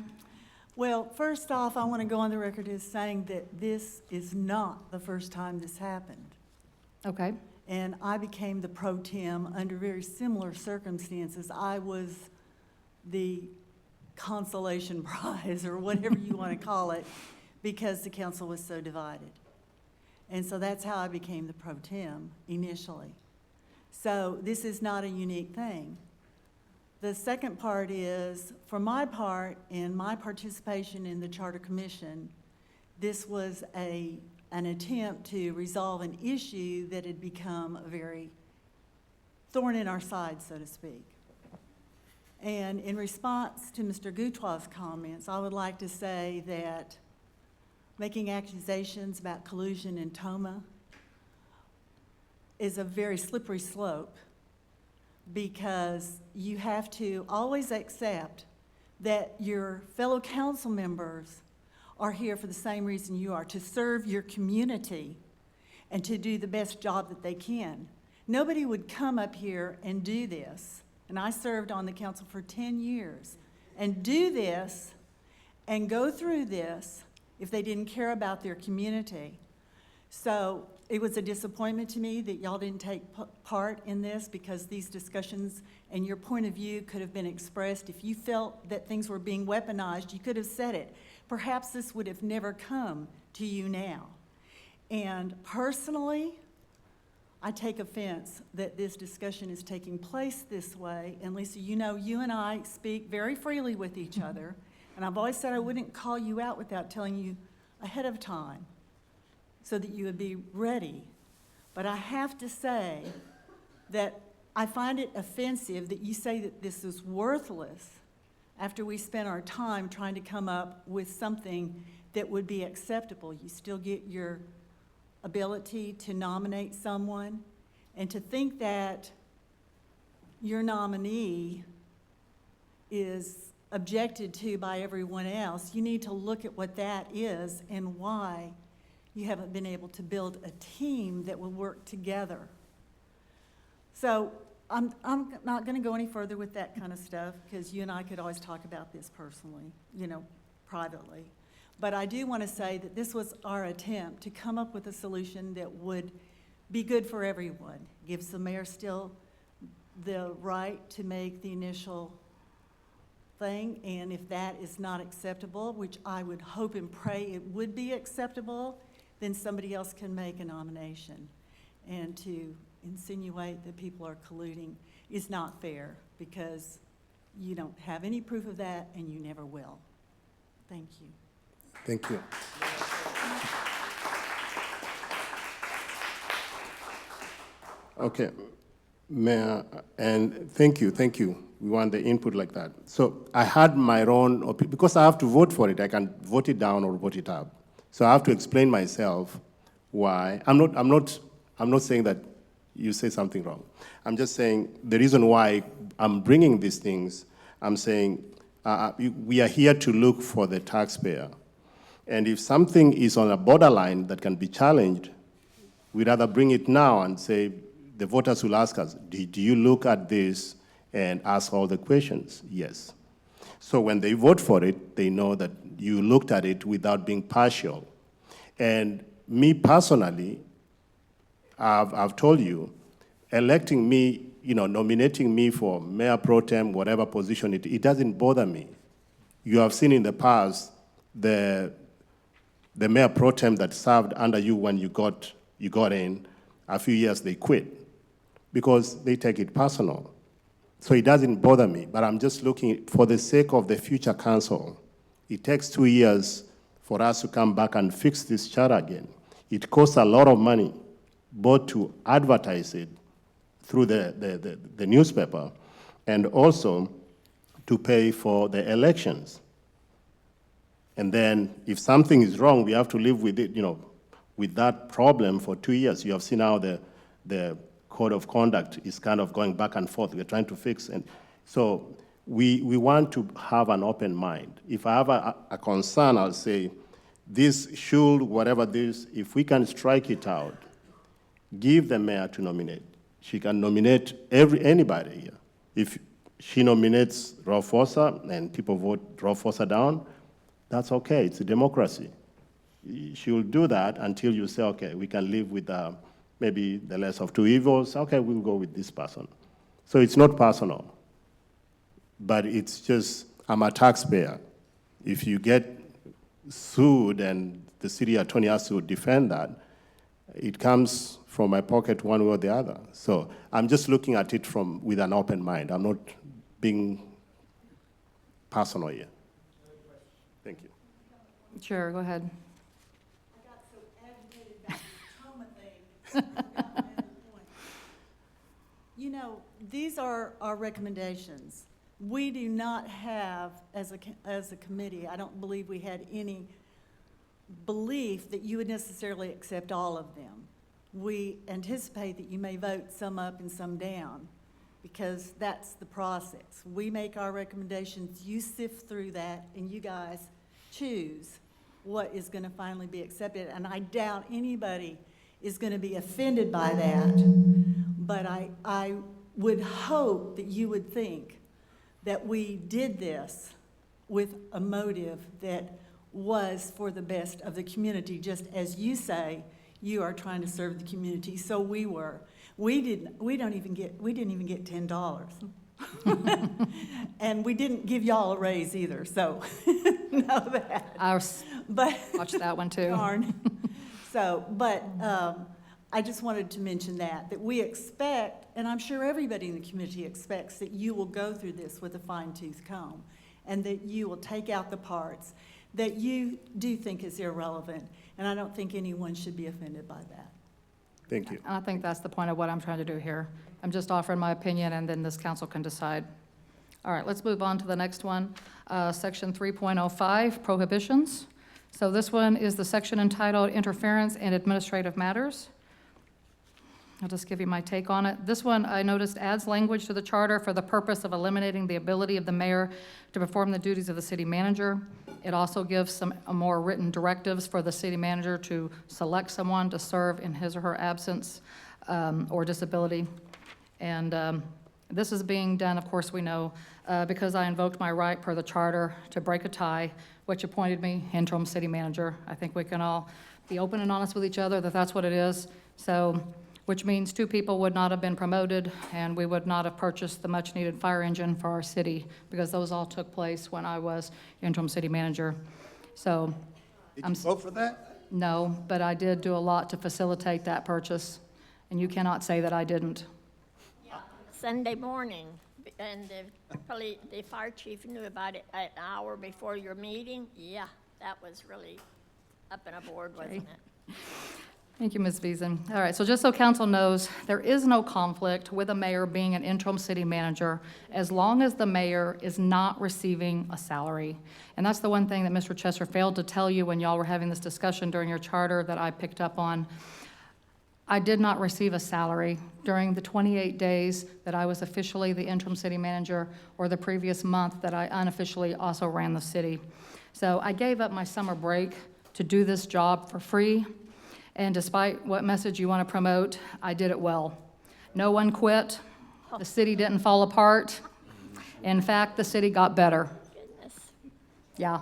Well, first off, I want to go on the record as saying that this is not the first time this happened. Okay. And I became the pro tem under very similar circumstances. I was the consolation prize, or whatever you want to call it, because the council was so divided. And so that's how I became the pro tem initially. So this is not a unique thing. The second part is, for my part, in my participation in the Charter Commission, this was an attempt to resolve an issue that had become a very thorn in our side, so to speak. And in response to Mr. Goutois' comments, I would like to say that making accusations about collusion in Toma is a very slippery slope, because you have to always accept that your fellow council members are here for the same reason you are, to serve your community and to do the best job that they can. Nobody would come up here and do this, and I served on the council for 10 years, and do this and go through this if they didn't care about their community. So it was a disappointment to me that y'all didn't take part in this, because these discussions and your point of view could have been expressed. If you felt that things were being weaponized, you could have said it. Perhaps this would have never come to you now. And personally, I take offense that this discussion is taking place this way. And Lisa, you know, you and I speak very freely with each other, and I've always said I wouldn't call you out without telling you ahead of time, so that you would be ready. But I have to say that I find it offensive that you say that this is worthless after we spent our time trying to come up with something that would be acceptable. You still get your ability to nominate someone, and to think that your nominee is objected to by everyone else, you need to look at what that is and why you haven't been able to build a team that will work together. So I'm not going to go any further with that kind of stuff, because you and I could always talk about this personally, you know, privately. But I do want to say that this was our attempt to come up with a solution that would be good for everyone. Gives the mayor still the right to make the initial thing, and if that is not acceptable, which I would hope and pray it would be acceptable, then somebody else can make a nomination. And to insinuate that people are colluding is not fair, because you don't have any proof of that, and you never will. Thank you. Thank you. Okay, Mayor, and thank you. We want the input like that. So I had my own opinion, because I have to vote for it. I can vote it down or vote it up. So I have to explain myself why. I'm not saying that you say something wrong. I'm just saying the reason why I'm bringing these things. I'm saying we are here to look for the taxpayer. And if something is on a borderline that can be challenged, we'd rather bring it now and say, the voters will ask us, do you look at this and ask all the questions? Yes. So when they vote for it, they know that you looked at it without being partial. And me personally, I've told you, electing me, nominating me for mayor pro tem, whatever position it doesn't bother me. You have seen in the past the mayor pro tem that served under you when you got in, a few years they quit because they take it personal. So it doesn't bother me, but I'm just looking for the sake of the future council. It takes 2 years for us to come back and fix this charter again. It costs a lot of money, both to advertise it through the newspaper and also to pay for the elections. And then if something is wrong, we have to live with it, with that problem for 2 years. You have seen how the code of conduct is kind of going back and forth. We're trying to fix. And so we want to have an open mind. If I have a concern, I'll say, this should, whatever this, if we can strike it out, give the mayor to nominate. She can nominate anybody here. If she nominates Rolf Fossa and people vote Rolf Fossa down, that's okay, it's a democracy. She will do that until you say, okay, we can live with maybe the less of two evils. Okay, we'll go with this person. So it's not personal, but it's just, I'm a taxpayer. If you get sued and the city attorney has to defend that, it comes from my pocket one way or the other. So I'm just looking at it with an open mind. I'm not being personal here. Thank you. Sure, go ahead. I got so agitated about this Toma thing, I forgot my other point. You know, these are our recommendations. We do not have, as a committee, I don't believe we had any belief that you would necessarily accept all of them. We anticipate that you may vote some up and some down, because that's the process. We make our recommendations, you sift through that, and you guys choose what is going to finally be accepted. And I doubt anybody is going to be offended by that, but I would hope that you would think that we did this with a motive that was for the best of the community, just as you say you are trying to serve the community. So we were. We didn't even get $10. And we didn't give y'all a raise either, so know that. But Watch that one too. darn. So, but I just wanted to mention that we expect, and I'm sure everybody in the community expects, that you will go through this with a fine-tooth comb, and that you will take out the parts that you do think is irrelevant, and I don't think anyone should be offended by that. Thank you. And I think that's the point of what I'm trying to do here. I'm just offering my opinion, and then this council can decide. All right, let's move on to the next one. Section 3.05, prohibitions. So this one is the section entitled Interference in Administrative Matters. I'll just give you my take on it. This one, I noticed, adds language to the charter for the purpose of eliminating the ability of the mayor to perform the duties of the city manager. It also gives some more written directives for the city manager to select someone to serve in his or her absence or disability. And this is being done, of course, we know, because I invoked my right per the charter to break a tie, which appointed me interim city manager. I think we can all be open and honest with each other that that's what it is. So, which means 2 people would not have been promoted, and we would not have purchased the much-needed fire engine for our city, because those all took place when I was interim city manager. So, Did you vote for that? no, but I did do a lot to facilitate that purchase, and you cannot say that I didn't. Sunday morning, and the fire chief knew about it an hour before your meeting. Yeah, that was really up and aboard, wasn't it? Thank you, Ms. Beeson. All right, so just so council knows, there is no conflict with a mayor being an interim city manager as long as the mayor is not receiving a salary. And that's the one thing that Mr. Chester failed to tell you when y'all were having this discussion during your charter that I picked up on. I did not receive a salary during the 28 days that I was officially the interim city manager, or the previous month that I unofficially also ran the city. So I gave up my summer break to do this job for free. And despite what message you want to promote, I did it well. No one quit. The city didn't fall apart. In fact, the city got better. Goodness. Yeah.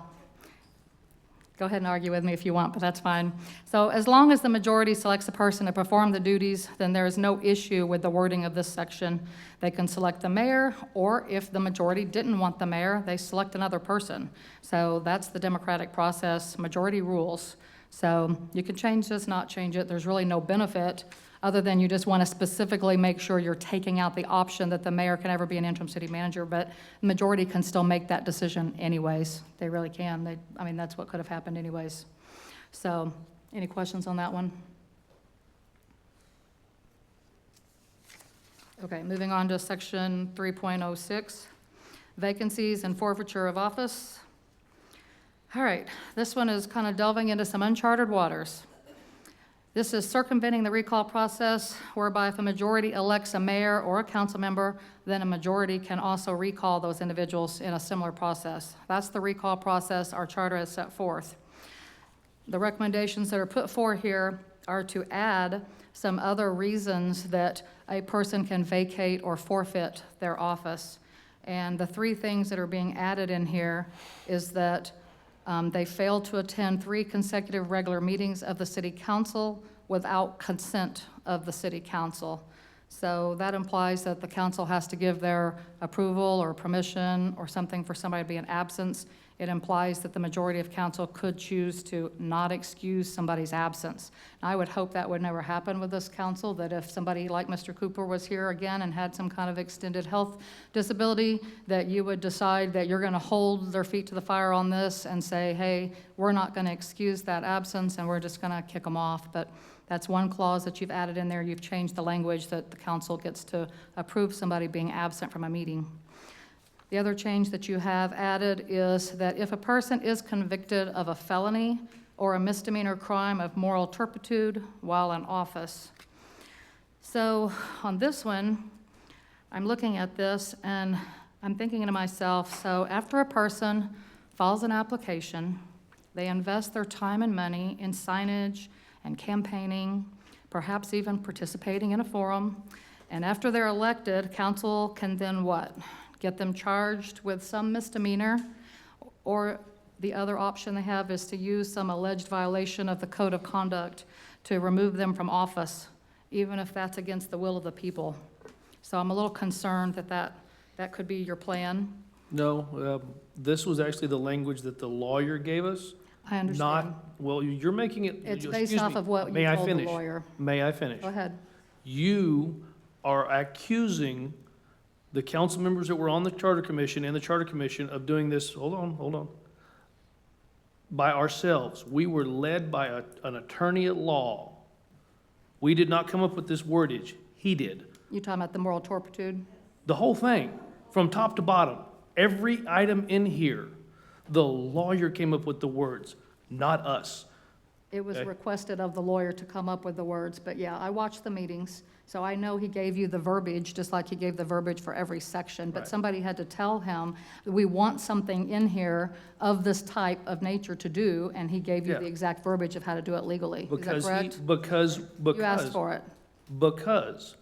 Go ahead and argue with me if you want, but that's fine. So as long as the majority selects a person to perform the duties, then there is no issue with the wording of this section. They can select the mayor, or if the majority didn't want the mayor, they select another person. So that's the democratic process, majority rules. So you can change this, not change it. There's really no benefit other than you just want to specifically make sure you're taking out the option that the mayor can ever be an interim city manager, but the majority can still make that decision anyways. They really can. I mean, that's what could have happened anyways. So any questions on that one? Okay, moving on to section 3.06, vacancies and forfeiture of office. All right, this one is kind of delving into some uncharted waters. This is circumventing the recall process, whereby if a majority elects a mayor or a council member, then a majority can also recall those individuals in a similar process. That's the recall process our charter has set forth. The recommendations that are put forth here are to add some other reasons that a person can vacate or forfeit their office. And the 3 things that are being added in here is that they failed to attend 3 consecutive regular meetings of the city council without consent of the city council. So that implies that the council has to give their approval or permission or something for somebody to be in absence. It implies that the majority of council could choose to not excuse somebody's absence. I would hope that would never happen with this council, that if somebody like Mr. Cooper was here again and had some kind of extended health disability, that you would decide that you're going to hold their feet to the fire on this and say, hey, we're not going to excuse that absence and we're just going to kick them off. But that's one clause that you've added in there. You've changed the language that the council gets to approve somebody being absent from a meeting. The other change that you have added is that if a person is convicted of a felony or a misdemeanor crime of moral turpitude while in office. So on this one, I'm looking at this and I'm thinking to myself, so after a person files an application, they invest their time and money in signage and campaigning, perhaps even participating in a forum, and after they're elected, council can then what? Get them charged with some misdemeanor, or the other option they have is to use some alleged violation of the code of conduct to remove them from office, even if that's against the will of the people. So I'm a little concerned that that could be your plan. No, this was actually the language that the lawyer gave us. I understand. Not, well, you're making it. It's excuse based off me, of what you may I told the finish? lawyer. May I finish? Go ahead. You are accusing the council members that were on the Charter Commission and the Charter Commission of doing this, hold on, by ourselves. We were led by an attorney at law. We did not come up with this wordage. He did. You talking about the moral turpitude? The whole thing, from top to bottom, every item in here, the lawyer came up with the words, not us. It was Okay. requested of the lawyer to come up with the words, but yeah, I watched the meetings, so I know he gave you the verbiage, just like he gave the verbiage for every section, but Right. somebody had to tell him, we want something in here of this type of nature to do, and he gave you Yeah. the exact verbiage of how to do it legally. Is that Because correct? because You asked for it. Because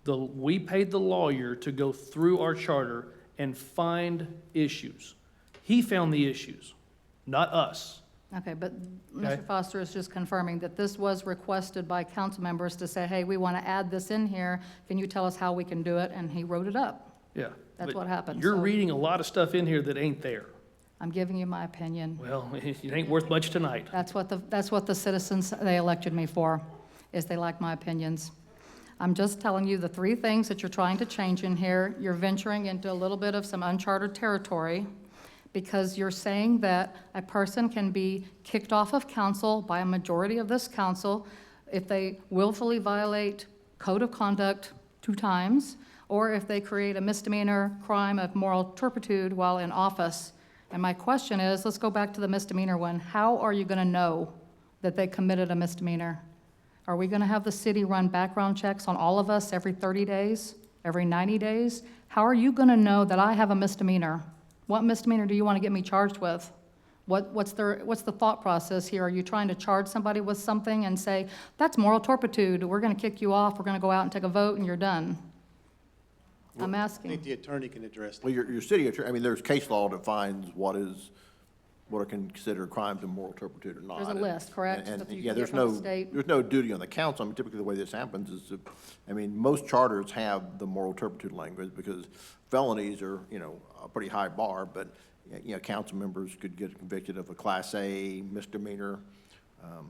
we paid the lawyer to go through our charter and find issues. He found the issues, not us. Okay, but Okay. Mr. Foster is just confirming that this was requested by council members to say, hey, we want to add this in here. Can you tell us how we can do it? And he wrote it up. Yeah. That's but what happened, You're so- reading a lot of stuff in here that ain't there. I'm giving you my opinion. Well, it ain't worth much tonight. That's what the citizens, they elected me for, is they like my opinions. I'm just telling you the three things that you're trying to change in here. You're venturing into a little bit of some uncharted territory because you're saying that a person can be kicked off of council by a majority of this council if they willfully violate code of conduct 2 times, or if they create a misdemeanor crime of moral turpitude while in office. And my question is, let's go back to the misdemeanor one. How are you going to know that they committed a misdemeanor? Are we going to have the city run background checks on all of us every 30 days, every 90 days? How are you going to know that I have a misdemeanor? What misdemeanor do you want to get me charged with? What's the thought process here? Are you trying to charge somebody with something and say, that's moral turpitude, we're going to kick you off, we're going to go out and take a vote, and you're done? I'm I think asking. the attorney can address that. Well, your city attorney, I mean, there's case law that defines what are considered crimes of moral turpitude or not. There's a list, correct, And, that you yeah, can there's get from the no, state? there's no duty on the council. I mean, typically the way this happens is, I mean, most charters have the moral turpitude language because felonies are, a pretty high bar, but, council members could get convicted of a Class A misdemeanor,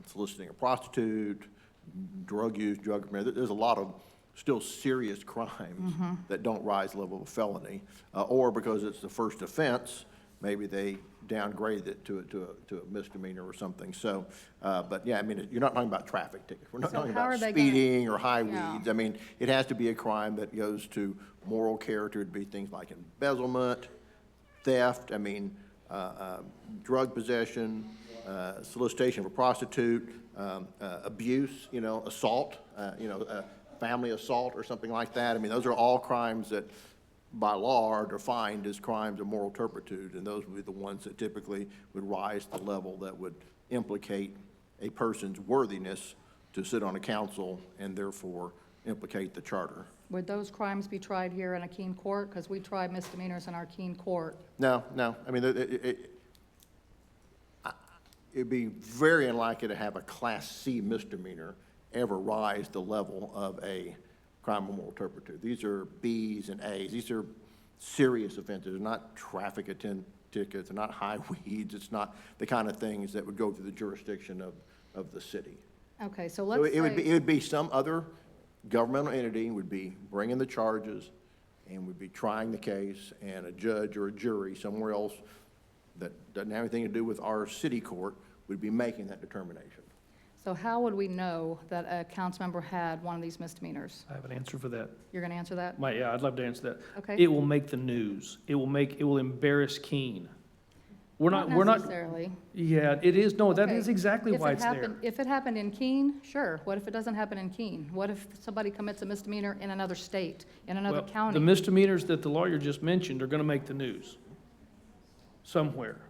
soliciting a prostitute, drug use, there's a lot of still serious crimes that don't rise to the level of a felony, or because it's the first offense, maybe they downgrade it to a misdemeanor or something. So, but yeah, I mean, you're not talking about traffic tickets. We're not So talking how are about they gonna- speeding or high Yeah. weeds. I mean, it has to be a crime that goes to moral character. It'd be things like embezzlement, theft, drug possession, solicitation of a prostitute, abuse, assault, family assault or something like that. I mean, those are all crimes that by law are defined as crimes of moral turpitude, and those would be the ones that typically would rise to the level that would implicate a person's worthiness to sit on a council and therefore implicate the charter. Would those crimes be tried here in a Keene court? Because we try misdemeanors in our Keene court. No, I mean, it'd be very unlikely to have a Class C misdemeanor ever rise the level of a crime of moral turpitude. These are Bs and As. These are serious offenses. They're not traffic tickets. They're not high weeds. It's not the kind of things that would go through the jurisdiction of the city. Okay, so So let's it would be, say, it would be some other governmental entity would be bringing the charges and would be trying the case, and a judge or a jury somewhere else that doesn't have anything to do with our city court would be making that determination. so how would we know that a council member had one of these misdemeanors? I have an answer for that. You're going to answer that? Yeah, I'd love to answer that. Okay. It will make the news. It will embarrass Keene. We're not, necessarily. yeah, it is, no, that Okay. is exactly If why it it's there. happened- If it happened in Keene, sure. What if it doesn't happen in Keene? What if somebody commits a misdemeanor in another state, in another Well, county? the misdemeanors that the lawyer just mentioned are gonna make the news somewhere.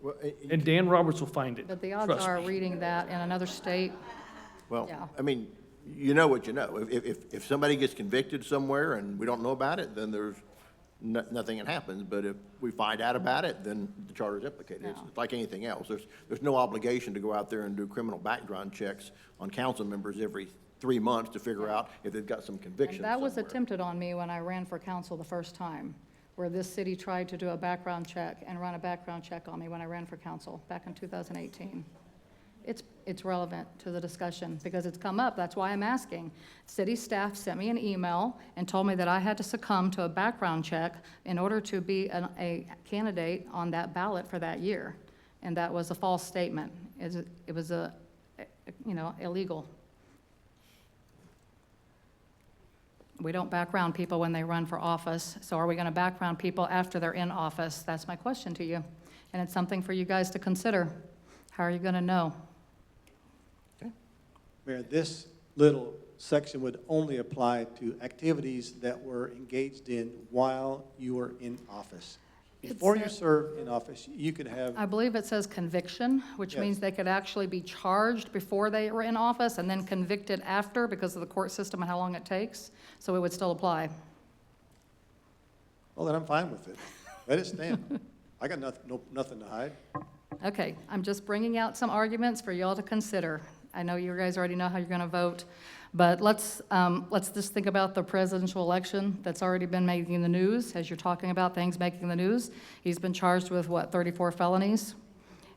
Well, And Dan Roberts will find it. But the odds Trust are me. reading that in another state, well, Yeah. I mean, you know what you know. If somebody gets convicted somewhere and we don't know about it, then there's nothing that happens. But if we find out about it, then the charter is implicated. It's No. like anything else. There's no obligation to go out there and do criminal background checks on council members every 3 months to figure out if they've got some convictions and that was somewhere. attempted on me when I ran for council the first time, where this city tried to do a background check and run a background check on me when I ran for council back in 2018. It's relevant to the discussion because it's come up, that's why I'm asking. City staff sent me an email and told me that I had to succumb to a background check in order to be a candidate on that ballot for that year. And that was a false statement. It was illegal. We don't background people when they run for office, so are we going to background people after they're in office? That's my question to you. And it's something for you guys to consider. How are you going to know? Mayor, this little section would only apply to activities that were engaged in while you were in office. Before you serve in office, you could have, I believe it says conviction, which Yes. means they could actually be charged before they were in office and then convicted after because of the court system and how long it takes. So it would still apply. well, then I'm fine with it. Let it stand. I got nothing to hide. Okay, I'm just bringing out some arguments for y'all to consider. I know you guys already know how you're going to vote, but let's just think about the presidential election that's already been making the news. As you're talking about things making the news, he's been charged with, 34 felonies?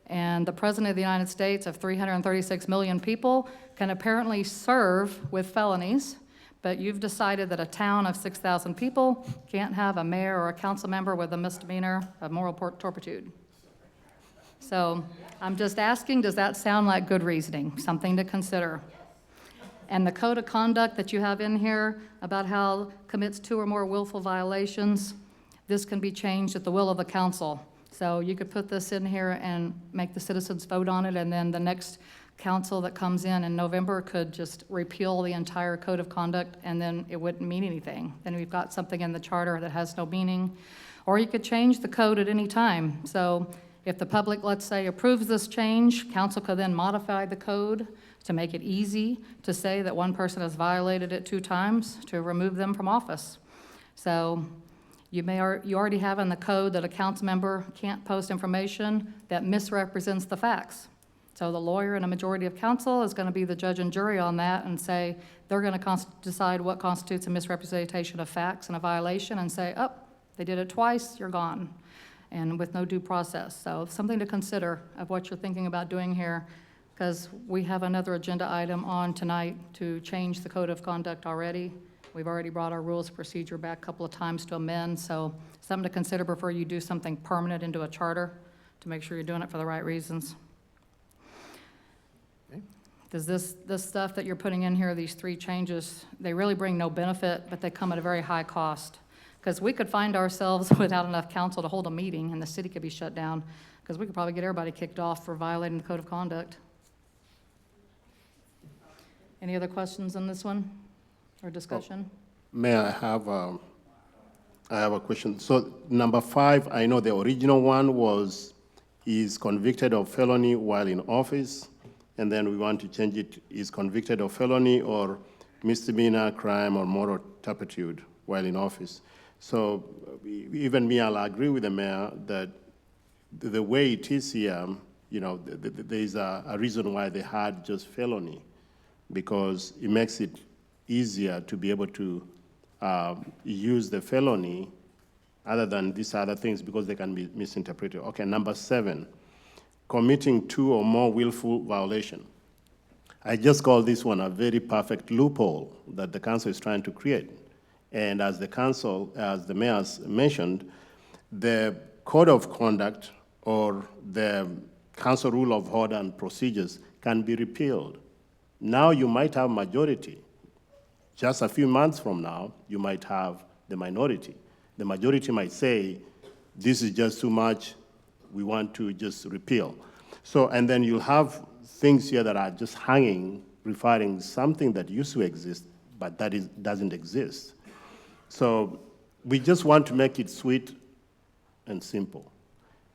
And the President of the United States of 336 million people can apparently serve with felonies, but you've decided that a town of 6,000 people can't have a mayor or a council member with a misdemeanor of moral turpitude. So I'm just asking, does that sound like good reasoning, something to consider? And the code of conduct that you have in here about how commits 2 or more willful violations, this can be changed at the will of the council. So you could put this in here and make the citizens vote on it, and then the next council that comes in November could just repeal the entire code of conduct, and then it wouldn't mean anything. Then we've got something in the charter that has no meaning. Or you could change the code at any time. So if the public, let's say, approves this change, council could then modify the code to make it easy to say that one person has violated it 2 times to remove them from office. So you already have in the code that a council member can't post information that misrepresents the facts. So the lawyer and a majority of council is going to be the judge and jury on that and say they're going to decide what constitutes a misrepresentation of facts and a violation and say, oh, they did it twice, you're gone, and with no due process. So something to consider of what you're thinking about doing here, because we have another agenda item on tonight to change the code of conduct already. We've already brought our rules of procedure back a couple of times to amend, so something to consider before you do something permanent into a charter to make sure you're doing it for the right reasons. Does this stuff that you're putting in here, these 3 changes, they really bring no benefit, but they come at a very high cost. Because we could find ourselves without enough council to hold a meeting, and the city could be shut down, because we could probably get everybody kicked off for violating the code of conduct. Any other questions on this one, or discussion? Mayor, I have a question. So number 5, I know the original one is convicted of felony while in office, and then we want to change it, is convicted of felony or misdemeanor crime or moral turpitude while in office. So even me, I'll agree with the mayor that the way it is here, there is a reason why they had just felony, because it makes it easier to be able to use the felony other than these other things because they can be misinterpreted. Okay, number 7, committing 2 or more willful violation. I just call this one a very perfect loophole that the council is trying to create. And as the mayor has mentioned, the code of conduct or the council rule of order and procedures can be repealed. Now you might have majority. Just a few months from now, you might have the minority. The majority might say, this is just too much, we want to just repeal. So, and then you'll have things here that are just hanging, referring something that used to exist, but that doesn't exist. So we just want to make it sweet and simple.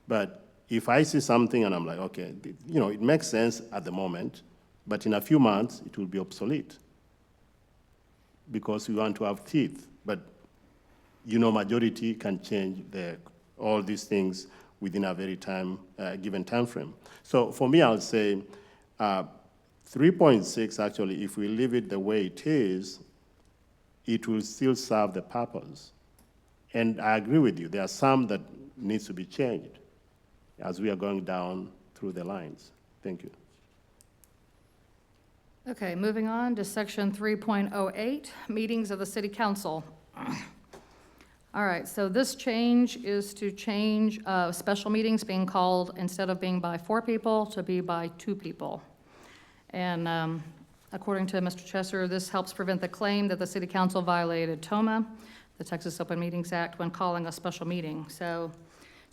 But if I see something and I'm like, okay, it makes sense at the moment, but in a few months, it will be obsolete because we want to have teeth. But, majority can change all these things within a very given time frame. So for me, I would say 3.6, actually, if we leave it the way it is, it will still serve the purpose. And I agree with you, there are some that needs to be changed as we are going down through the lines. Thank you. Okay, moving on to section 3.08, meetings of the city council. All right, so this change is to change special meetings being called, instead of being by 4 people, to be by 2 people. And according to Mr. Chesser, this helps prevent the claim that the city council violated TOMA, the Texas Open Meetings Act, when calling a special meeting. So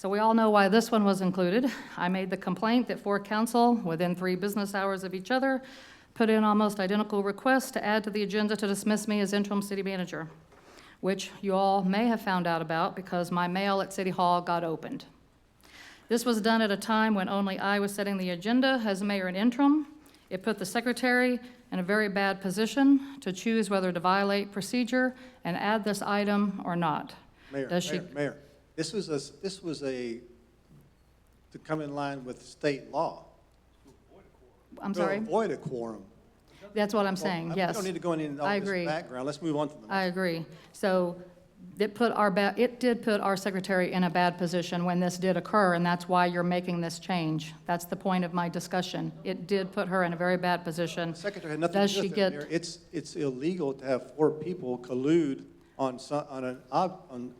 we all know why this one was included. I made the complaint that 4 council, within 3 business hours of each other, put in almost identical requests to add to the agenda to dismiss me as interim city manager, which you all may have found out about because my mail at City Hall got opened. This was done at a time when only I was setting the agenda as mayor and interim. It put the secretary in a very bad position to choose whether to violate procedure and add this item or not. Mayor, this was to come in line with state law. I'm sorry? To avoid a quorum. That's what I'm saying, yes. We don't need to go into all I this agree. background. Let's move on to the next. I agree. So it did put our secretary in a bad position when this did occur, and that's why you're making this change. That's the point of my discussion. It did put her in a very bad position. The secretary had nothing to do with it, Mayor. It's illegal to have 4 people collude on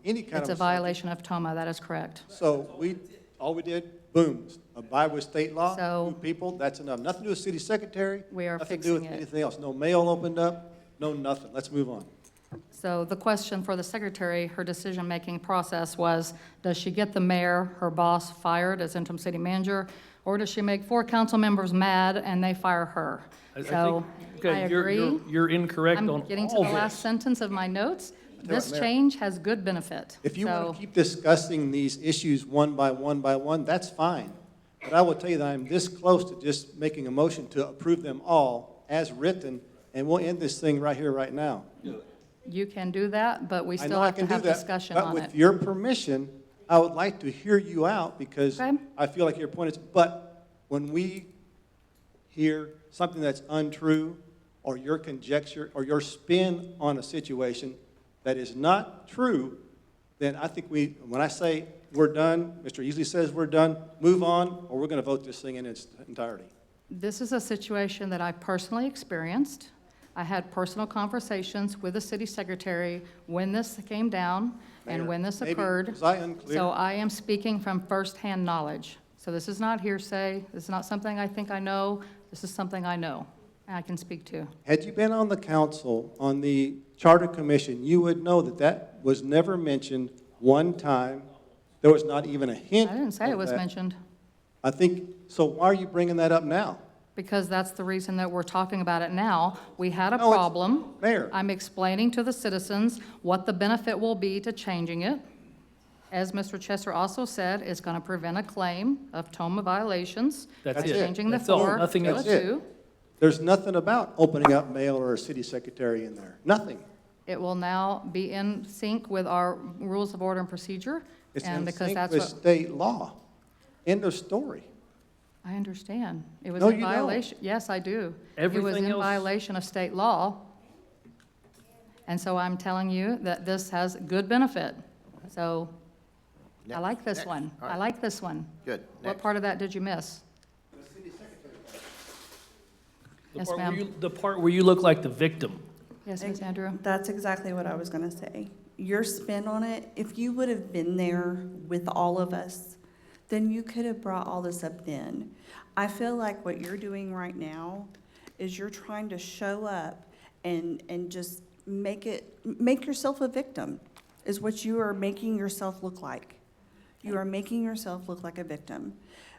any kind of. It's a violation of TOMA, that is correct. So all we did, boom, abide with state law, So- 2 people, that's enough. Nothing to do with city secretary. We are Nothing to do with fixing it. anything else. No mail opened up, no nothing. Let's move on. So the question for the secretary, her decision-making process was, does she get the mayor, her boss, fired as interim city manager, or does she make 4 council members mad and they fire her? So I agree. You're incorrect on I'm getting to all the last this. sentence of my notes. This Mayor. change has good benefit. If you want So- to keep discussing these issues one by one, that's fine. But I will tell you that I'm this close to just making a motion to approve them all as written, and we'll end this thing right here, right now. You can do that, but we I still know I have to can do have that, discussion but on with it. your permission, I would like to hear you out because Okay. I feel like your point is, but when we hear something that's untrue or your conjecture or your spin on a situation that is not true, then I think when I say we're done, Mr. Easley says we're done, move on, or we're going to vote this thing in its entirety. This is a situation that I personally experienced. I had personal conversations with the city secretary when this came down and Mayor, when this maybe occurred. was I unclear? So I am speaking from firsthand knowledge. So this is not hearsay. This is not something I think I know. This is something I know and I can speak to. Had you been on the council, on the Charter Commission, you would know that that was never mentioned one time. There was not even a hint I didn't say it of was that. mentioned, I think, so why are you bringing that up now? because that's the reason that we're talking about it now. We had a No, it's- problem. Mayor. I'm explaining to the citizens what the benefit will be to changing it. As Mr. Chesser also said, it's going to prevent a claim of TOMA violations. That's by it. Changing the That's all. 4 Nothing to a else. That's it. 2. There's nothing about opening up mail or a city secretary in there. Nothing. It will now be in sync with our rules of order and procedure. It's And in because sync that's with what, state law. End of story. I understand. It was No, in you don't. violation. Yes, I do. It was Everything in else- violation of state law. And so I'm telling you that this has good benefit. So I Next, like this next. one. All I right. like this one. Good. What Next. part of that did you miss? The Yes, part where ma'am. the part where you look like the victim. Yes, Ms. Andrew? That's exactly what I was gonna say. Your spin on it, if you would have been there with all of us, then you could have brought all this up then. I feel like what you're doing right now is you're trying to show up and just make yourself a victim, is what you are making yourself look like. You are making yourself look like a victim,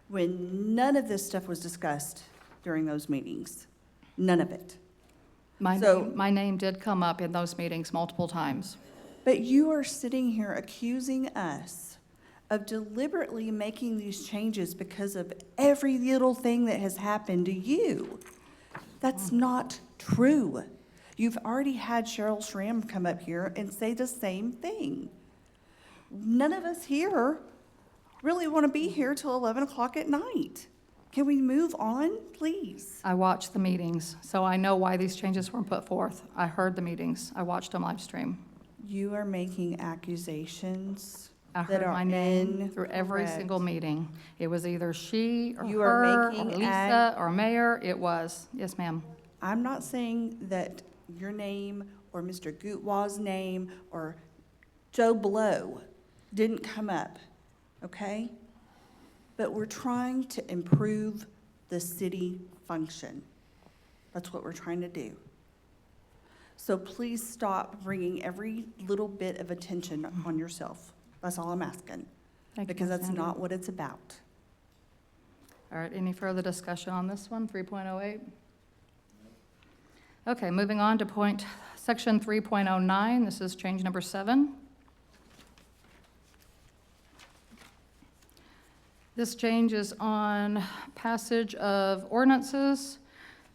when none of this stuff was discussed during those meetings. None of it. My name did come up in those meetings multiple times. But you are sitting here accusing us of deliberately making these changes because of every little thing that has happened to you. That's not true. You've already had Cheryl Schramm come up here and say the same thing. None of us here really want to be here till 11 o'clock at night. Can we move on, please? I watched the meetings, so I know why these changes were put forth. I heard the meetings. I watched them live stream. You are making accusations I that heard are my name through every incorrect. single meeting. It was either she or You are her or making Lisa or Mayor. It was. Yes, ma'am. I'm not saying that your name or Mr. Gutwaz's name or Joe Blow didn't come up, okay? But we're trying to improve the city function. That's what we're trying to do. So please stop bringing every little bit of attention on yourself. That's all I'm asking. Thank you, Because Ms. that's Andrew. not what it's about. All right, any further discussion on this one, 3.08? Okay, moving on to section 3.09. This is change number 7. This change is on passage of ordinances.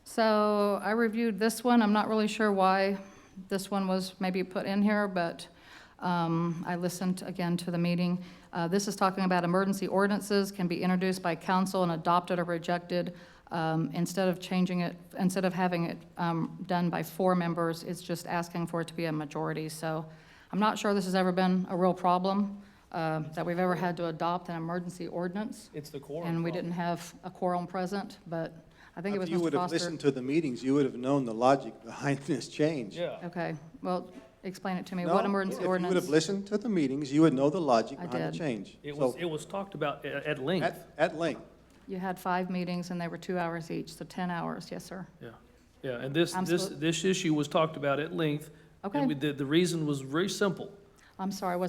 So I reviewed this one. I'm not really sure why this one was maybe put in here, but I listened again to the meeting. This is talking about emergency ordinances can be introduced by council and adopted or rejected. Instead of having it done by 4 members, it's just asking for it to be a majority. So I'm not sure this has ever been a real problem, that we've ever had to adopt an emergency ordinance. It's the quorum And we problem. didn't have a quorum present, but I think it was If you Mr. would have Foster. listened to the meetings, you would have known the logic behind this change. Yeah. Okay, well, explain it to me. No, What emergency If you would have ordinance? listened to the meetings, you would know the logic I behind the did. change. It So, was talked about at length. at length. You had 5 meetings and they were 2 hours each, so 10 hours, yes, sir. Yeah, yeah, and this I'm this issue was talked about at length. Okay. And the reason was very simple. I'm sorry, am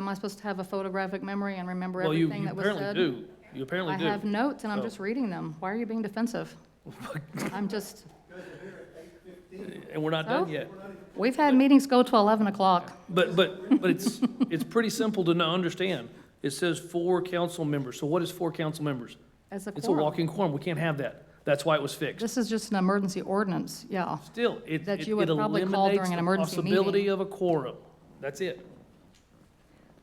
I supposed to have a photographic memory and remember Well, you everything that was apparently said? do. You apparently I do. have notes and I'm Oh. just reading them. Why are you being defensive? I'm just, And we're not done So? yet. we've had meetings go to 11 o'clock. But it's pretty simple to understand. It says 4 council members. So what is 4 council members? As a It's a quorum. walking quorum. We can't have that. That's why it was fixed. This is just an emergency ordinance, yeah. Still, it that it you would it probably call eliminates during an the emergency possibility meeting. of a quorum. That's it.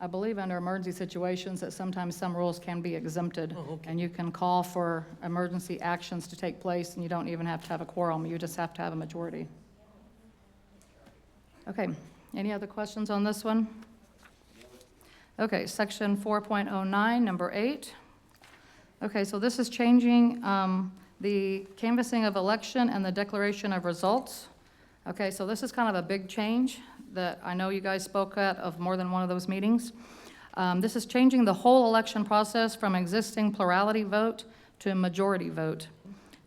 I believe under emergency situations that sometimes some rules can be exempted. Oh, okay. And you can call for emergency actions to take place and you don't even have to have a quorum. You just have to have a majority. Okay, any other questions on this one? Okay, section 4.09, number 8. Okay, so this is changing the canvassing of election and the declaration of results. Okay, so this is kind of a big change that I know you guys spoke at of more than one of those meetings. This is changing the whole election process from existing plurality vote to a majority vote.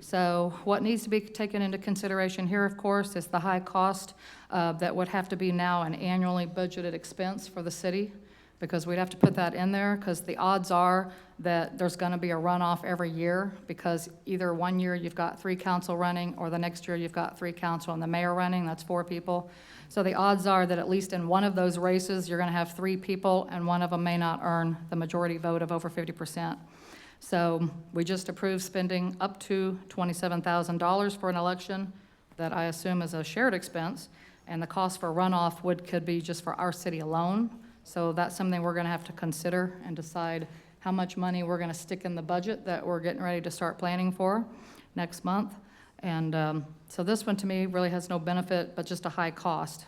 So what needs to be taken into consideration here, of course, is the high cost that would have to be now an annually budgeted expense for the city, because we'd have to put that in there, because the odds are that there's going to be a runoff every year, because either one year you've got 3 council running, or the next year you've got 3 council and the mayor running, that's 4 people. So the odds are that at least in one of those races, you're going to have 3 people, and one of them may not earn the majority vote of over 50%. So we just approved spending up to $27,000 for an election that I assume is a shared expense, and the cost for runoff could be just for our city alone. So that's something we're going to have to consider and decide how much money we're going to stick in the budget that we're getting ready to start planning for next month. And so this one, to me, really has no benefit, but just a high cost.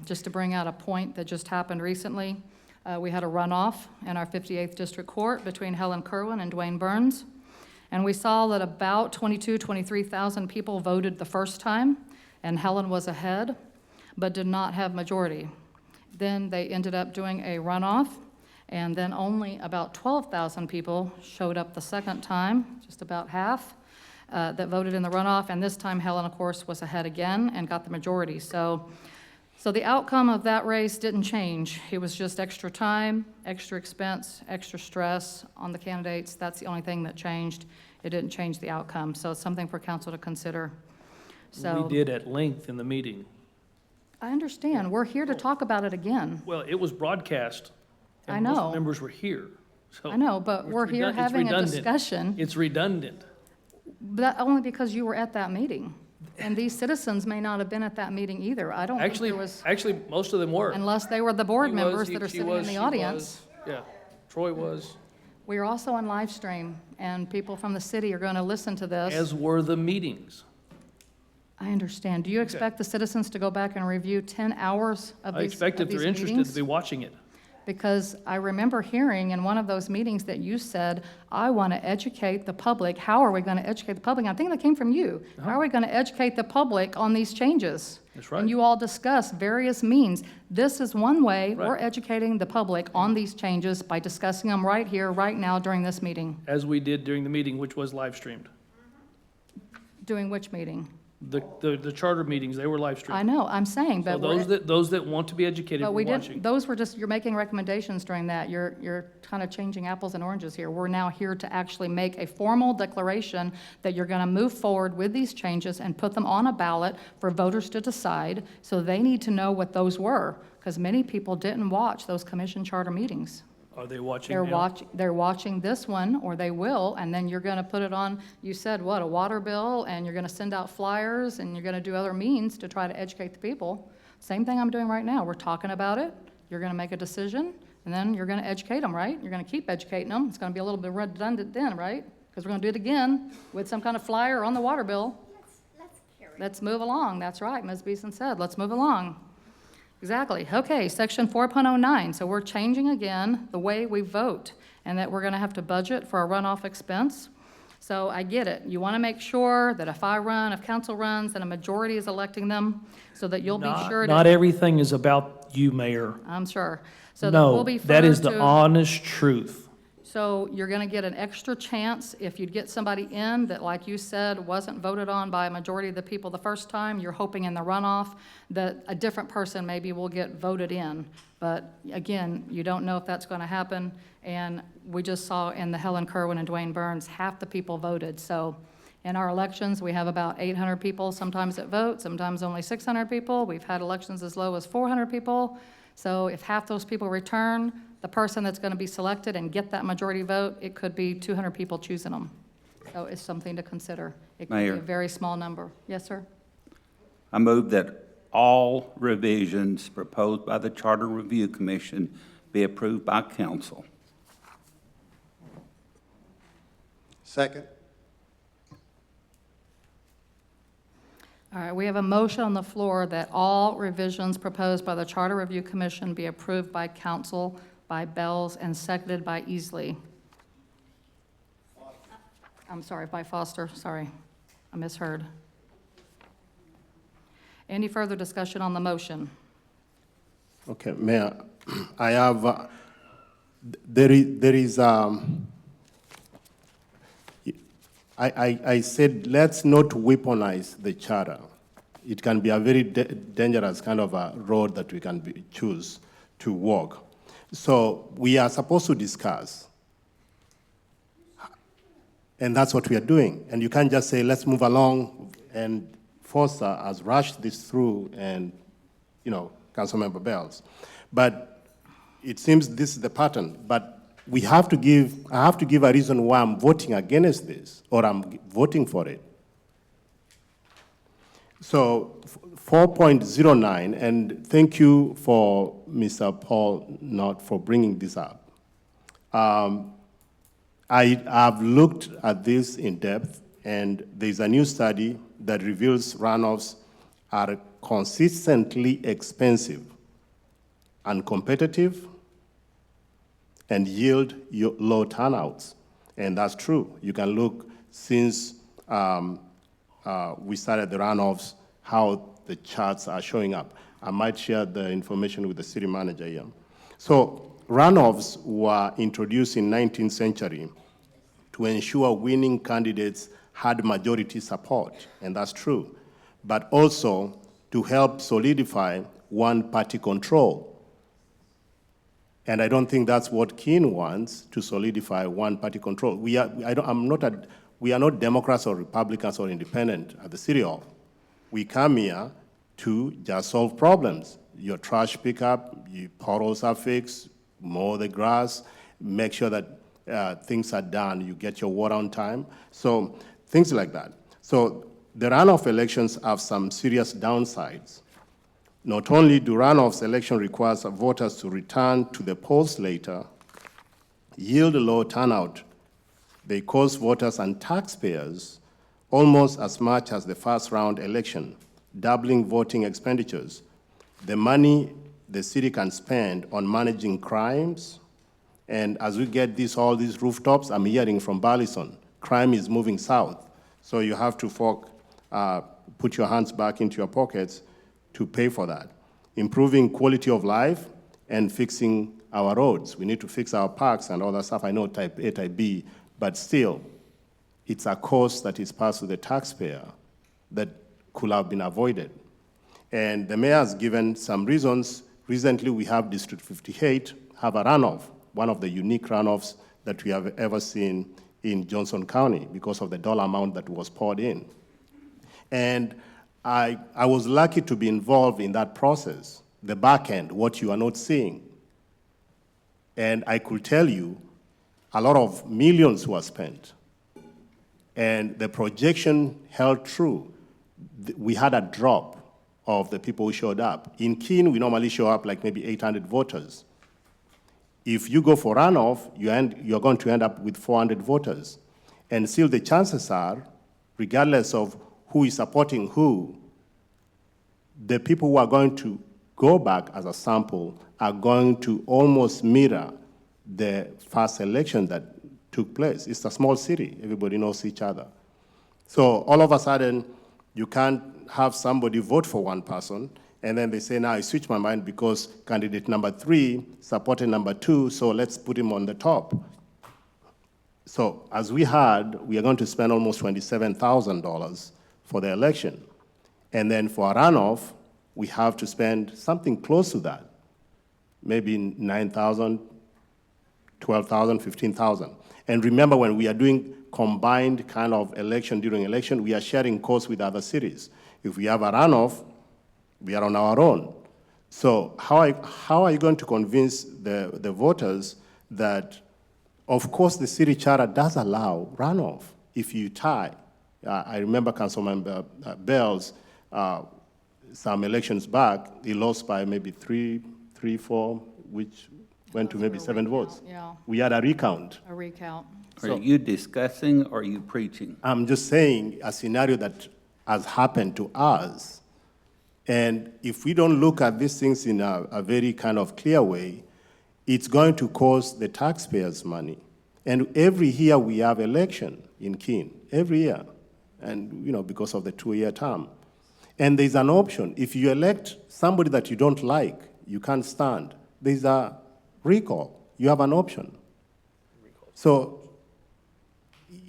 Just to bring out a point that just happened recently, we had a runoff in our 58th District Court between Helen Kerwin and Dwayne Burns. And we saw that about 23,000 people voted the first time, and Helen was ahead, but did not have majority. Then they ended up doing a runoff, and then only about 12,000 people showed up the second time, just about half, that voted in the runoff. And this time Helen, of course, was ahead again and got the majority. So the outcome of that race didn't change. It was just extra time, extra expense, extra stress on the candidates. That's the only thing that changed. It didn't change the outcome. So it's something for council to consider. So We did at length in the meeting. I understand. We're here to talk about it again. Well, it was broadcast. I And know. most members were here. So I know, but we're here it's having a redundant. discussion, It's redundant. but only because you were at that meeting. And these citizens may not have been at that meeting either. I don't think Actually, there was, actually, most of them were. unless they were the board He was, members he- that are she sitting was, in the she audience. was. Yeah, Troy was, We are also on live stream, and people from the city are going to listen to this. as were the meetings. I understand. Do you expect the citizens to go back and review 10 hours of I these expect if of these they're interested to meetings? be watching it. Because I remember hearing in one of those meetings that you said, I want to educate the public. How are we going to educate the public? And I think that came from you. How are we going to educate the public on these changes? That's right. And you all discussed various means. This is one way Right. we're educating the public on these changes by discussing them right here, right now, during this meeting. As we did during the meeting, which was live streamed. Doing which meeting? The charter meetings, they were live streamed. I know, I'm saying, So but we're. those that want to be educated But were we watching. didn't, those were just, you're making recommendations during that. You're kind of changing apples and oranges here. We're now here to actually make a formal declaration that you're going to move forward with these changes and put them on a ballot for voters to decide. So they need to know what those were, because many people didn't watch those commission charter meetings. Are they watching They're now? they're watching this one, or they will, and then you're going to put it on, you said, what, a water bill, and you're going to send out flyers, and you're going to do other means to try to educate the people. Same thing I'm doing right now. We're talking about it. You're going to make a decision, and then you're going to educate them, right? You're going to keep educating them. It's going to be a little bit redundant then, right? Because we're going to do it again with some kind of flyer on the water bill. Let's move along. That's right, Ms. Beeson said. Let's move along. Exactly. Okay, section 4.09. So we're changing again the way we vote, and that we're going to have to budget for a runoff expense. So I get it. You want to make sure that if I run, if council runs, that a majority is electing them, so that you'll be sure to. Not everything is about you, Mayor. I'm sure. So that we'll No, be that is fair the to- honest truth. So you're going to get an extra chance if you'd get somebody in that, like you said, wasn't voted on by a majority of the people the first time. You're hoping in the runoff that a different person maybe will get voted in. But again, you don't know if that's going to happen. And we just saw in the Helen Kerwin and Dwayne Burns, half the people voted. So in our elections, we have about 800 people sometimes that vote, sometimes only 600 people. We've had elections as low as 400 people. So if half those people return, the person that's going to be selected and get that majority vote, it could be 200 people choosing them. So it's something to consider. It could be Mayor. a very small number. Yes, sir? I move that all revisions proposed by the Charter Review Commission be approved by council. Second. All right, we have a motion on the floor that all revisions proposed by the Charter Review Commission be approved by council, by Bells, and seconded by Easley. I'm sorry, by Foster, sorry, I misheard. Any further discussion on the motion? Okay, Mayor, I have, I said, let's not weaponize the charter. It can be a very dangerous kind of a road that we can choose to walk. So we are supposed to discuss. And that's what we are doing. And you can't just say, let's move along, and Foster has rushed this through, and, you know, Councilmember Bells. But it seems this is the pattern. But I have to give a reason why I'm voting against this, or I'm voting for it. So 4.09, and thank you for Mr. Paul Knott for bringing this up. I have looked at this in depth, and there's a new study that reveals runoffs are consistently expensive, uncompetitive, and yield low turnouts. And that's true. You can look since we started the runoffs, how the charts are showing up. I might share the information with the city manager here. So runoffs were introduced in 19th century to ensure winning candidates had majority support, and that's true, but also to help solidify one-party control. And I don't think that's what Keene wants, to solidify one-party control. We are not Democrats or Republicans or independent at the City Hall. We come here to just solve problems. Your trash pickup, your potholes are fixed, mow the grass, make sure that things are done, you get your water on time. So things like that. So the runoff elections have some serious downsides. Not only do runoffs election requires voters to return to the polls later, yield a low turnout, they cost voters and taxpayers almost as much as the first round election, doubling voting expenditures. The money the city can spend on managing crimes, and as we get all these rooftops, I'm hearing from Burleson, crime is moving south. So you have to put your hands back into your pockets to pay for that. Improving quality of life and fixing our roads. We need to fix our parks and all that stuff. I know type A, type B, but still, it's a cost that is passed to the taxpayer that could have been avoided. And the mayor has given some reasons. Recently, we have District 58 have a runoff, one of the unique runoffs that we have ever seen in Johnson County because of the dollar amount that was poured in. And I was lucky to be involved in that process, the back end, what you are not seeing. And I could tell you a lot of millions were spent. And the projection held true. We had a drop of the people who showed up. In Keene, we normally show up like maybe 800 voters. If you go for runoff, you're going to end up with 400 voters. And still the chances are, regardless of who is supporting who, the people who are going to go back as a sample are going to almost mirror the first election that took place. It's a small city. Everybody knows each other. So all of a sudden, you can't have somebody vote for one person, and then they say, now I switch my mind because candidate number 3 supported number 2, so let's put him on the top. So as we heard, we are going to spend almost $27,000 for the election. And then for a runoff, we have to spend something close to that, maybe $9,000, $12,000, $15,000. And remember, when we are doing combined kind of election during election, we are sharing costs with other cities. If we have a runoff, we are on our own. So how are you going to convince the voters that, of course, the city charter does allow runoff if you tie? I remember Councilmember Bells, some elections back, he lost by maybe 3, 4, which went to maybe 7 votes. Yeah, We had a recount. a recount. Are you discussing or are you preaching? I'm just saying a scenario that has happened to us. And if we don't look at these things in a very kind of clear way, it's going to cost the taxpayers money. And every year we have election in Keene, every year, and because of the 2-year term. And there's an option. If you elect somebody that you don't like, you can't stand, there's a recall. You have an option. So,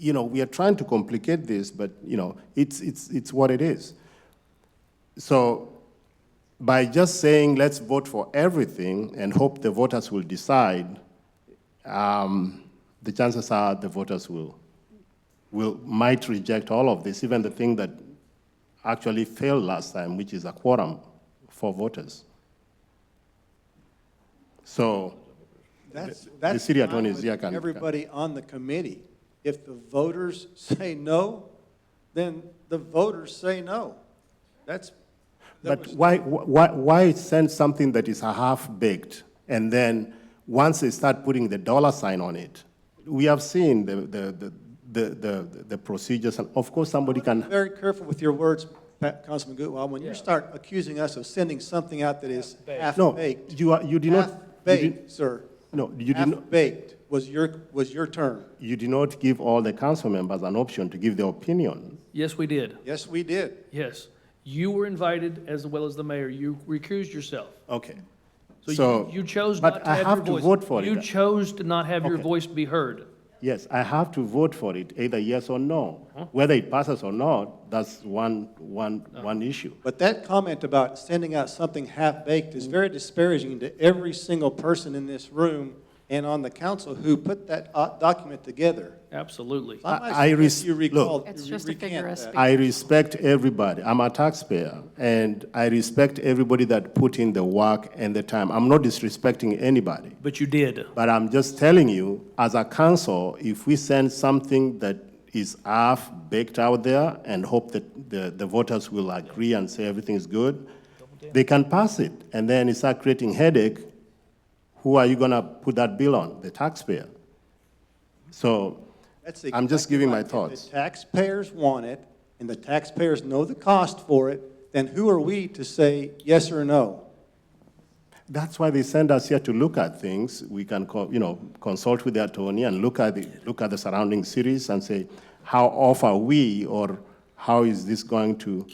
we are trying to complicate this, but, it's what it is. So by just saying, let's vote for everything and hope the voters will decide, the chances are the voters might reject all of this, even the thing that actually failed last time, which is a quorum for voters. So That's the city fine attorney is with here. everybody on the committee. If the voters say no, then the voters say no. But why send something that is a half-baked, and then once they start putting the dollar sign on it, we have seen the procedures, and of course somebody can. Be very careful with your words, Councilman Goodwill, when Yeah. you start accusing us of sending something out that is Half-baked. No, half-baked. you did not. you did- Half-baked, sir. No, you did not. Half-baked was your term. You did not give all the council members an option to give their opinion. Yes, we did. Yes, we did. Yes. You were invited as well as the mayor. You recused yourself. Okay. So you chose but not to I have have your to voice. vote for You it. chose to not have your Okay. voice be heard. Yes, I have to vote for it, either yes or no. Whether it passes or not, that's one issue. But that comment about sending out something half-baked is very disparaging to every single person in this room and on the council who put that document together. Absolutely. I look, It's just a figure of speech. I respect everybody. I'm a taxpayer, and I respect everybody that put in the work and the time. I'm not disrespecting anybody. But you did. But I'm just telling you, as a council, if we send something that is half-baked out there and hope that the voters will agree and say everything is good, they can pass it. And then it start creating headache. Who are you going to put that bill on? The taxpayer. So That's I'm just exactly giving right. my If thoughts. the taxpayers want it, and the taxpayers know the cost for it, then who are we to say yes or no? That's why they send us here to look at things. We can, consult with the attorney and look at the surrounding cities and say, how off are we, or how is this going to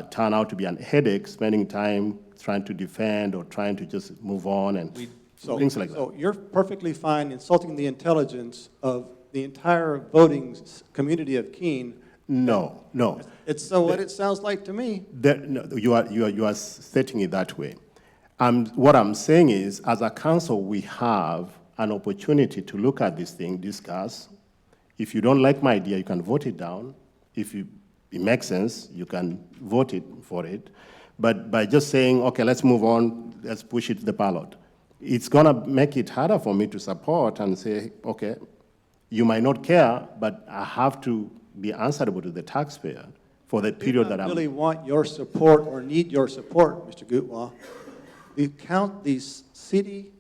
turn out to be a headache, spending time trying to defend or trying to just move on and things like that. So you're perfectly fine insulting the intelligence of the entire voting community of Keene. No. It's so what it sounds like to me. No, you are stating it that way. What I'm saying is, as a council, we have an opportunity to look at this thing, discuss. If you don't like my idea, you can vote it down. If it makes sense, you can vote for it. But by just saying, okay, let's move on, let's push it to the ballot, it's going to make it harder for me to support and say, okay, you might not care, but I have to be answerable to the taxpayer for the period that I I'm... really want your support or need your support, Mr. Gutwal. These city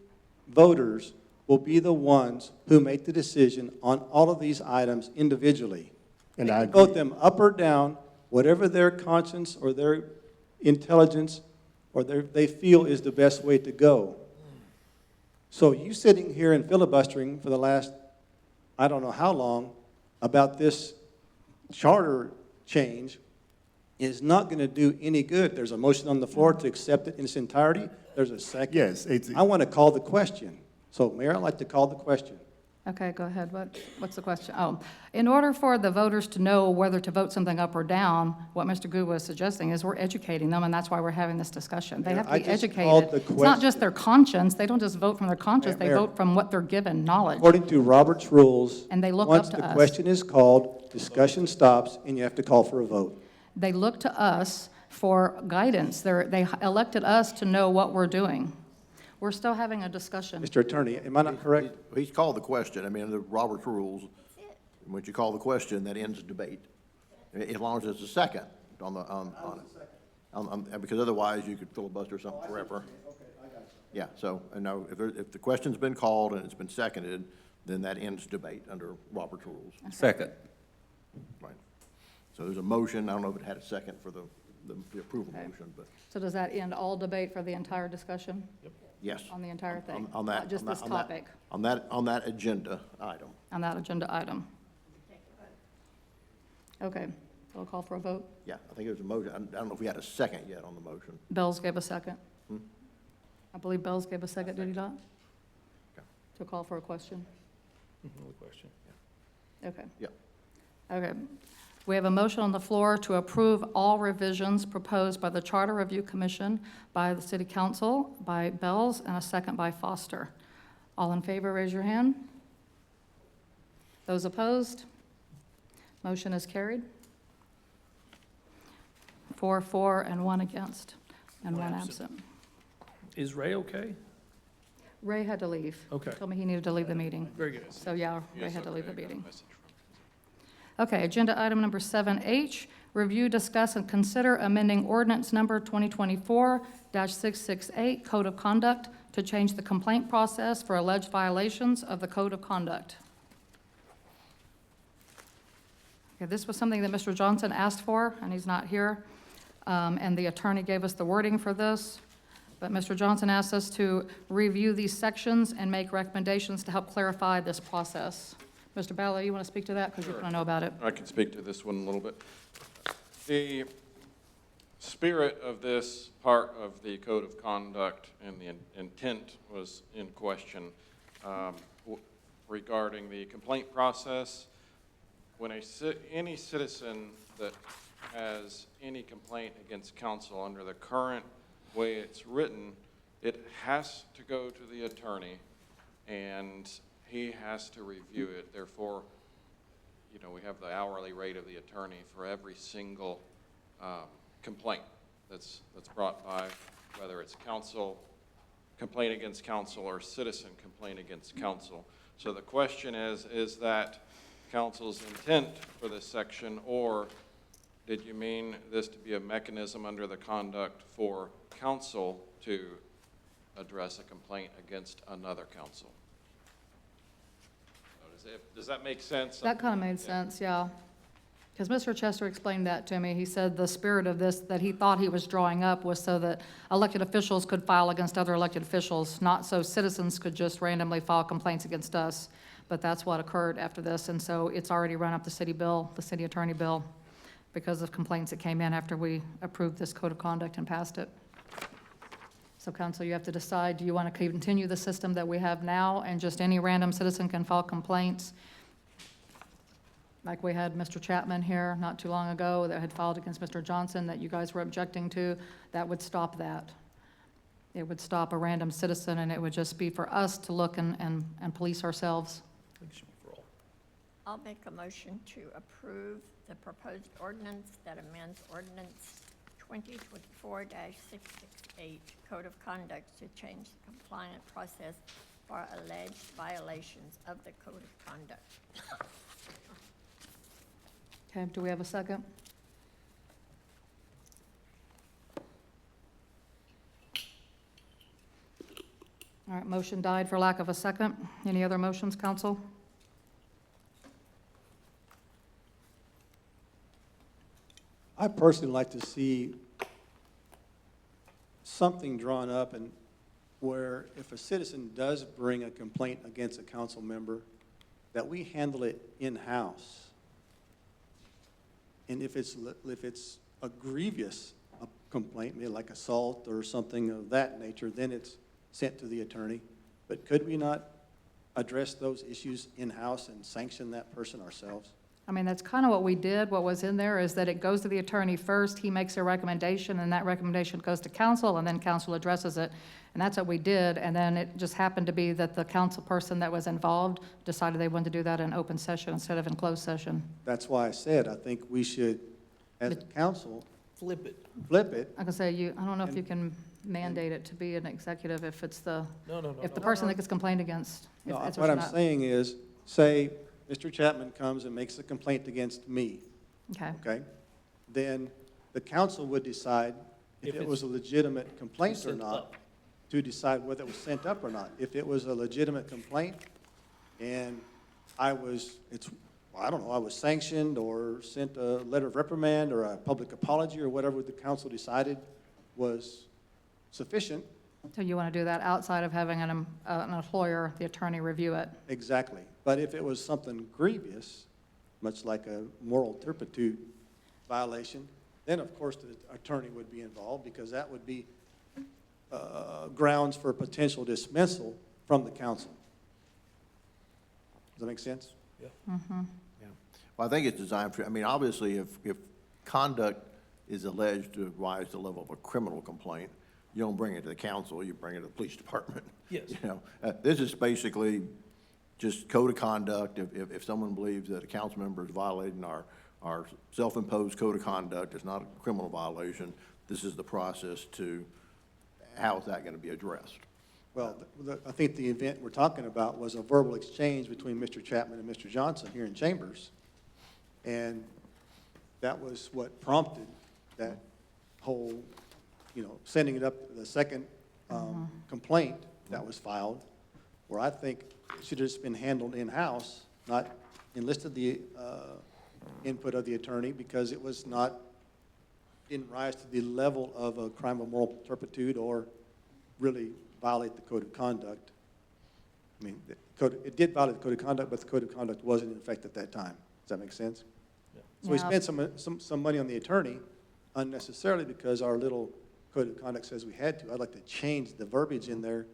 voters will be the ones who make the decision on all of these items individually. And They I can agree. vote them up or down, whatever their conscience or their intelligence or they feel is the best way to go. So you sitting here and filibustering for the last, I don't know how long, about this charter change is not going to do any good. There's a motion on the floor to accept it in its entirety. There's a second. Yes, I want to call the question. So, Mayor, I'd like to call the question. Okay, go ahead. What's the question? Oh, in order for the voters to know whether to vote something up or down, what Mr. Gu was suggesting is we're educating them, and that's why we're having this discussion. They have to I be just educated. called the It's not just question. their conscience. They don't just vote from their conscience. They Mayor. vote from what they're given, knowledge. According to Robert's rules, And they look once up to the us. question is called, discussion stops, and you have to call for a vote. They look to us for guidance. They elected us to know what we're doing. We're still having a discussion. Mr. Attorney, am I not correct? He's called the question. I mean, the Robert's rules, once you call the question, that ends debate. As long as it's a second on it. Because otherwise, you could filibuster something forever. Yeah, so, no, if the question's been called and it's been seconded, then that ends debate under Robert's rules. Second. Right. So there's a motion. I don't know if it had a second for the approval motion, but So does that end all debate for the entire discussion yes. on the entire thing? On that. Not just on this that- on that- topic, On that agenda item. on that agenda item? Okay, so we'll call for a vote. Yeah, I think there's a motion. I don't know if we had a second yet on the motion. Bells gave a second. I believe Bells gave a second, did he not? Okay. To call for a question? Another question. Okay. Yep. Okay. We have a motion on the floor to approve all revisions proposed by the Charter Review Commission, by the City Council, by Bells, and a second by Foster. All in favor, raise your hand. Those opposed? Motion is carried. 4 for, and 1 against, and 1 absent. Is Ray okay? Ray had to leave. Okay. He told me he needed to leave the meeting. Very good. So, yeah, Ray had to leave the meeting. Okay, agenda item number 7H, review, discuss, and consider amending ordinance number 2024-668, Code of Conduct, to change the complaint process for alleged violations of the Code of Conduct. Okay, this was something that Mr. Johnson asked for, and he's not here. and the attorney gave us the wording for this. But Mr. Johnson asked us to review these sections and make recommendations to help clarify this process. Mr. Ballard, you want to speak to that, because you kind of know about it? I can speak to this one a little bit. The spirit of this part of the code of conduct and the intent was in question regarding the complaint process. When any citizen that has any complaint against council under the current way it's written, it has to go to the attorney and he has to review it. Therefore, you know, we have the hourly rate of the attorney for every single complaint that's brought by, whether it's council, complaint against council, or citizen complaint against council. So the question is that council's intent for this section, or did you mean this to be a mechanism under the conduct for council to address a complaint against another council? Does that make sense? That kind of made sense, yeah. Because Mr. Chester explained that to me. He said the spirit of this that he thought he was drawing up was so that elected officials could file against other elected officials, not so citizens could just randomly file complaints against us. But that's what occurred after this, and so it's already run up the city bill, the city attorney bill, because of complaints that came in after we approved this code of conduct and passed it. So council, you have to decide, do you want to continue the system that we have now and just any random citizen can file complaints? Like we had Mr. Chapman here not too long ago that had filed against Mr. Johnson that you guys were objecting to. That would stop that. It would stop a random citizen, and it would just be for us to look and police ourselves. I'll make a motion to approve the proposed ordinance that amends ordinance 2024-668, Code of Conduct, to change the compliant process for alleged violations of the Code of Conduct. Okay, do we have a second? All right, motion died for lack of a second. Any other motions, council? I personally like to see something drawn up and where if a citizen does bring a complaint against a council member, that we handle it in-house. And if it's a grievous complaint, maybe like assault or something of that nature, then it's sent to the attorney. But could we not address those issues in-house and sanction that person ourselves? I mean, that's kind of what we did. What was in there is that it goes to the attorney first, he makes a recommendation, and that recommendation goes to council, and then council addresses it. And that's what we did, and then it just happened to be that the council person that was involved decided they wanted to do that in open session instead of in closed session. That's why I said, I think we should, as a council, Flip it. flip it. I can say I don't know if you can mandate it to be an executive if it's the, No. if the person that gets complained against. if No, it's what I'm not. saying is, say, Mr. Chapman comes and makes a complaint against me, Okay, okay? Then the council would decide if If it was a it's legitimate complaint or sent not, up. to decide whether it was sent up or not. If it was a legitimate complaint and I was sanctioned or sent a letter of reprimand or a public apology or whatever the council decided was sufficient, so you want to do that outside of having an employer, the attorney review it? exactly. But if it was something grievous, much like a moral turpitude violation, then of course the attorney would be involved because that would be grounds for potential dismissal from the council. Does that make sense? Well, I think it's designed for, I mean, obviously, if conduct is alleged to rise to the level of a criminal complaint, you don't bring it to the council, you bring it to the police department. Yes. You know, this is basically just code of conduct. If someone believes that a council member is violating our self-imposed code of conduct, it's not a criminal violation, this is the process to, how is that going to be addressed? Well, I think the event we're talking about was a verbal exchange between Mr. Chapman and Mr. Johnson here in Chambers. And that was what prompted that whole, sending it up, the second complaint that was filed, where I think it should have just been handled in-house, not enlisted the input of the attorney because it was not didn't rise to the level of a crime of moral turpitude or really violate the code of conduct. I mean, it did violate the code of conduct, but the code of conduct wasn't in effect at that time. Does that make sense? So we Yeah. spent some money on the attorney unnecessarily because our little code of conduct says we had to. I'd like to change the verbiage in there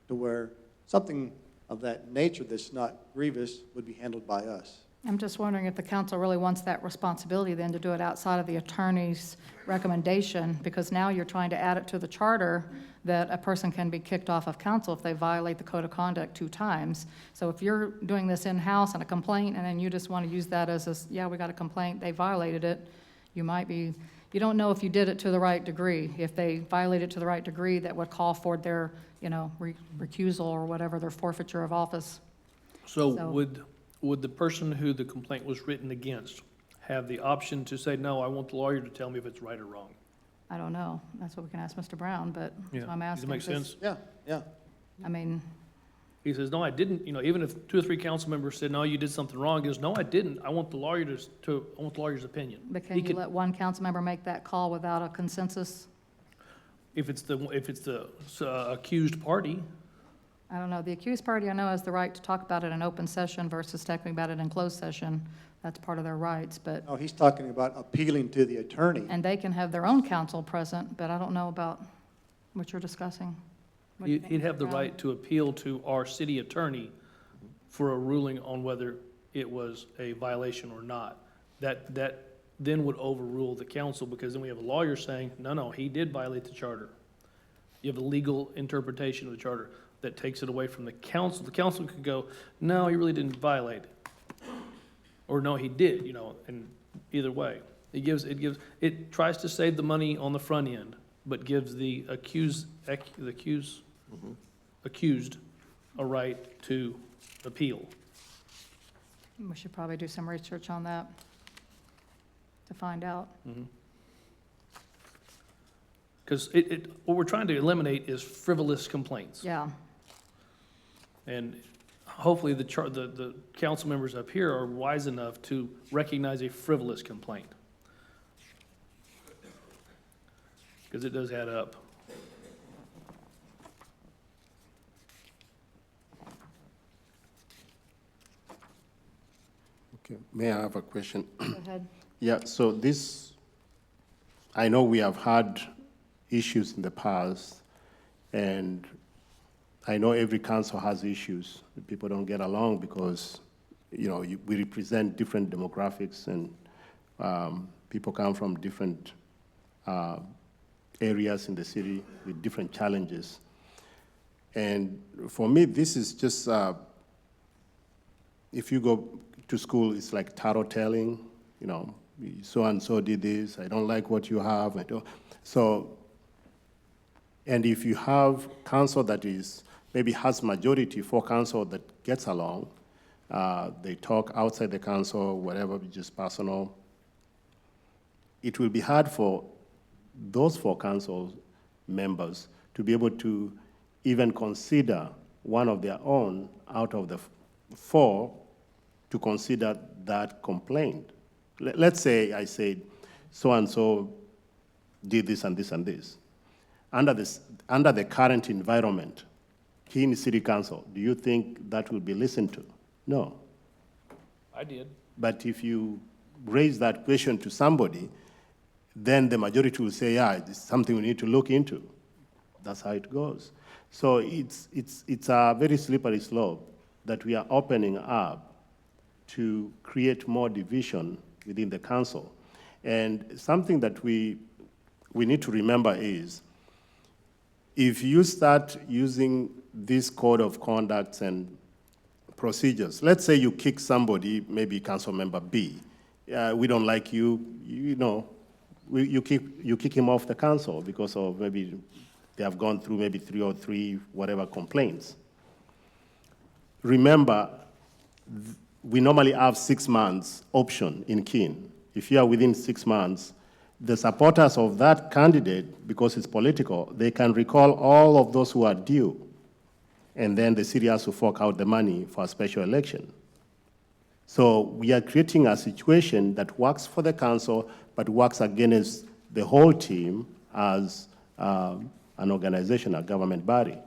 to where something of that nature that's not grievous would be handled by us. I'm just wondering if the council really wants that responsibility then to do it outside of the attorney's recommendation, because now you're trying to add it to the charter that a person can be kicked off of council if they violate the code of conduct 2 times. So if you're doing this in-house and a complaint, and then you just want to use that as a, yeah, we got a complaint, they violated it, you might be, you don't know if you did it to the right degree. If they violated it to the right degree, that would call for their, recusal or whatever, their forfeiture of office. So So- would the person who the complaint was written against have the option to say, no, I want the lawyer to tell me if it's right or wrong? I don't know. That's what we can ask Mr. Brown, but Yeah. that's what I'm Does asking. it make if this- sense? Yeah. I mean, He says, no, I didn't, even if 2 or 3 council members said, no, you did something wrong, he goes, no, I didn't, I want the lawyer I want the lawyer's opinion. but He can you could- let one council member make that call without a consensus? If it's the accused party, I don't know. The accused party, I know, has the right to talk about it in open session versus talking about it in closed session. That's part of their rights, but, No, he's talking about appealing to the attorney. and they can have their own counsel present, but I don't know about what you're discussing. What do you think, he'd have Mr. the Brown? right to appeal to our city attorney for a ruling on whether it was a violation or not. That then would overrule the council, because then we have a lawyer saying, no, he did violate the charter. You have a legal interpretation of the charter that takes it away from the council. The council could go, no, he really didn't violate it. Or no, he did, and either way. It tries to save the money on the front end, but gives the accused a right to appeal. We should probably do some research on that to find out. Because what we're trying to eliminate is frivolous complaints. Yeah. And hopefully the council members up here are wise enough to recognize a frivolous complaint. Because it does add up. Okay, may I have a question? Go ahead. Yeah, so this, I know we have had issues in the past, and I know every council has issues. People don't get along because, we represent different demographics, and people come from different areas in the city with different challenges. And for me, this is just, if you go to school, it's like tarot telling, so-and-so did this, I don't like what you have. And if you have council that is, maybe has majority for council that gets along, they talk outside the council, whatever, just personal, it will be hard for those 4 council members to be able to even consider one of their own out of the 4 to consider that complaint. Let's say I said, so-and-so did this and this and this. Under the current environment, Keene City Council, do you think that will be listened to? No. I did. But if you raise that question to somebody, then the majority will say, yeah, it's something we need to look into. That's how it goes. So it's a very slippery slope that we are opening up to create more division within the council. And something that we need to remember is, if you start using this code of conduct and procedures, let's say you kick somebody, maybe council member B, we don't like you, you kick him off the council because of maybe they have gone through maybe 3 or 3 whatever complaints. Remember, we normally have 6 months option in Keene. If you are within 6 months, the supporters of that candidate, because it's political, they can recall all of those who are due, and then the city has to fork out the money for a special election. So we are creating a situation that works for the council, but works against the whole team as an organization, a government body.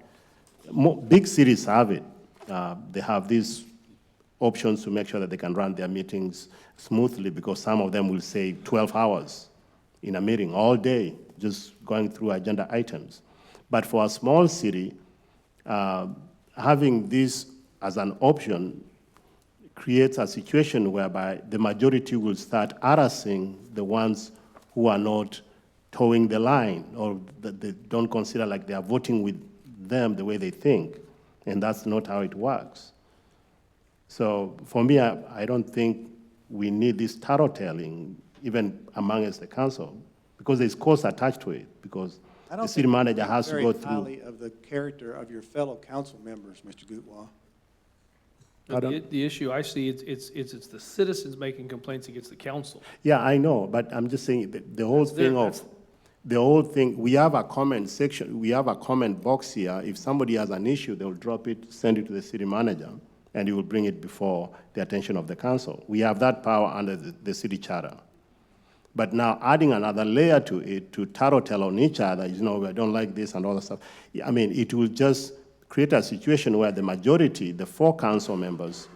Big cities have it. They have these options to make sure that they can run their meetings smoothly, because some of them will say 12 hours in a meeting all day, just going through agenda items. But for a small city, having this as an option creates a situation whereby the majority will start harassing the ones who are not towing the line, or that they don't consider like they are voting with them the way they think. And that's not how it works. So for me, I don't think we need this tattletelling even amongst the council, because there's costs attached to it, because the city manager has to go Very through. highly of the character of your fellow council members, Mr. Gutwa. The issue I see, it's the citizens making complaints against the council. Yeah, I know, but I'm just saying that the whole thing, we have a comment section, we have a comment box here. If somebody has an issue, they'll drop it, send it to the city manager, and he will bring it before the attention of the council. We have that power under the city charter. But now adding another layer to it, to tattletale on each other, I don't like this and all that stuff, I mean, it will just create a situation where the majority, the 4 council members,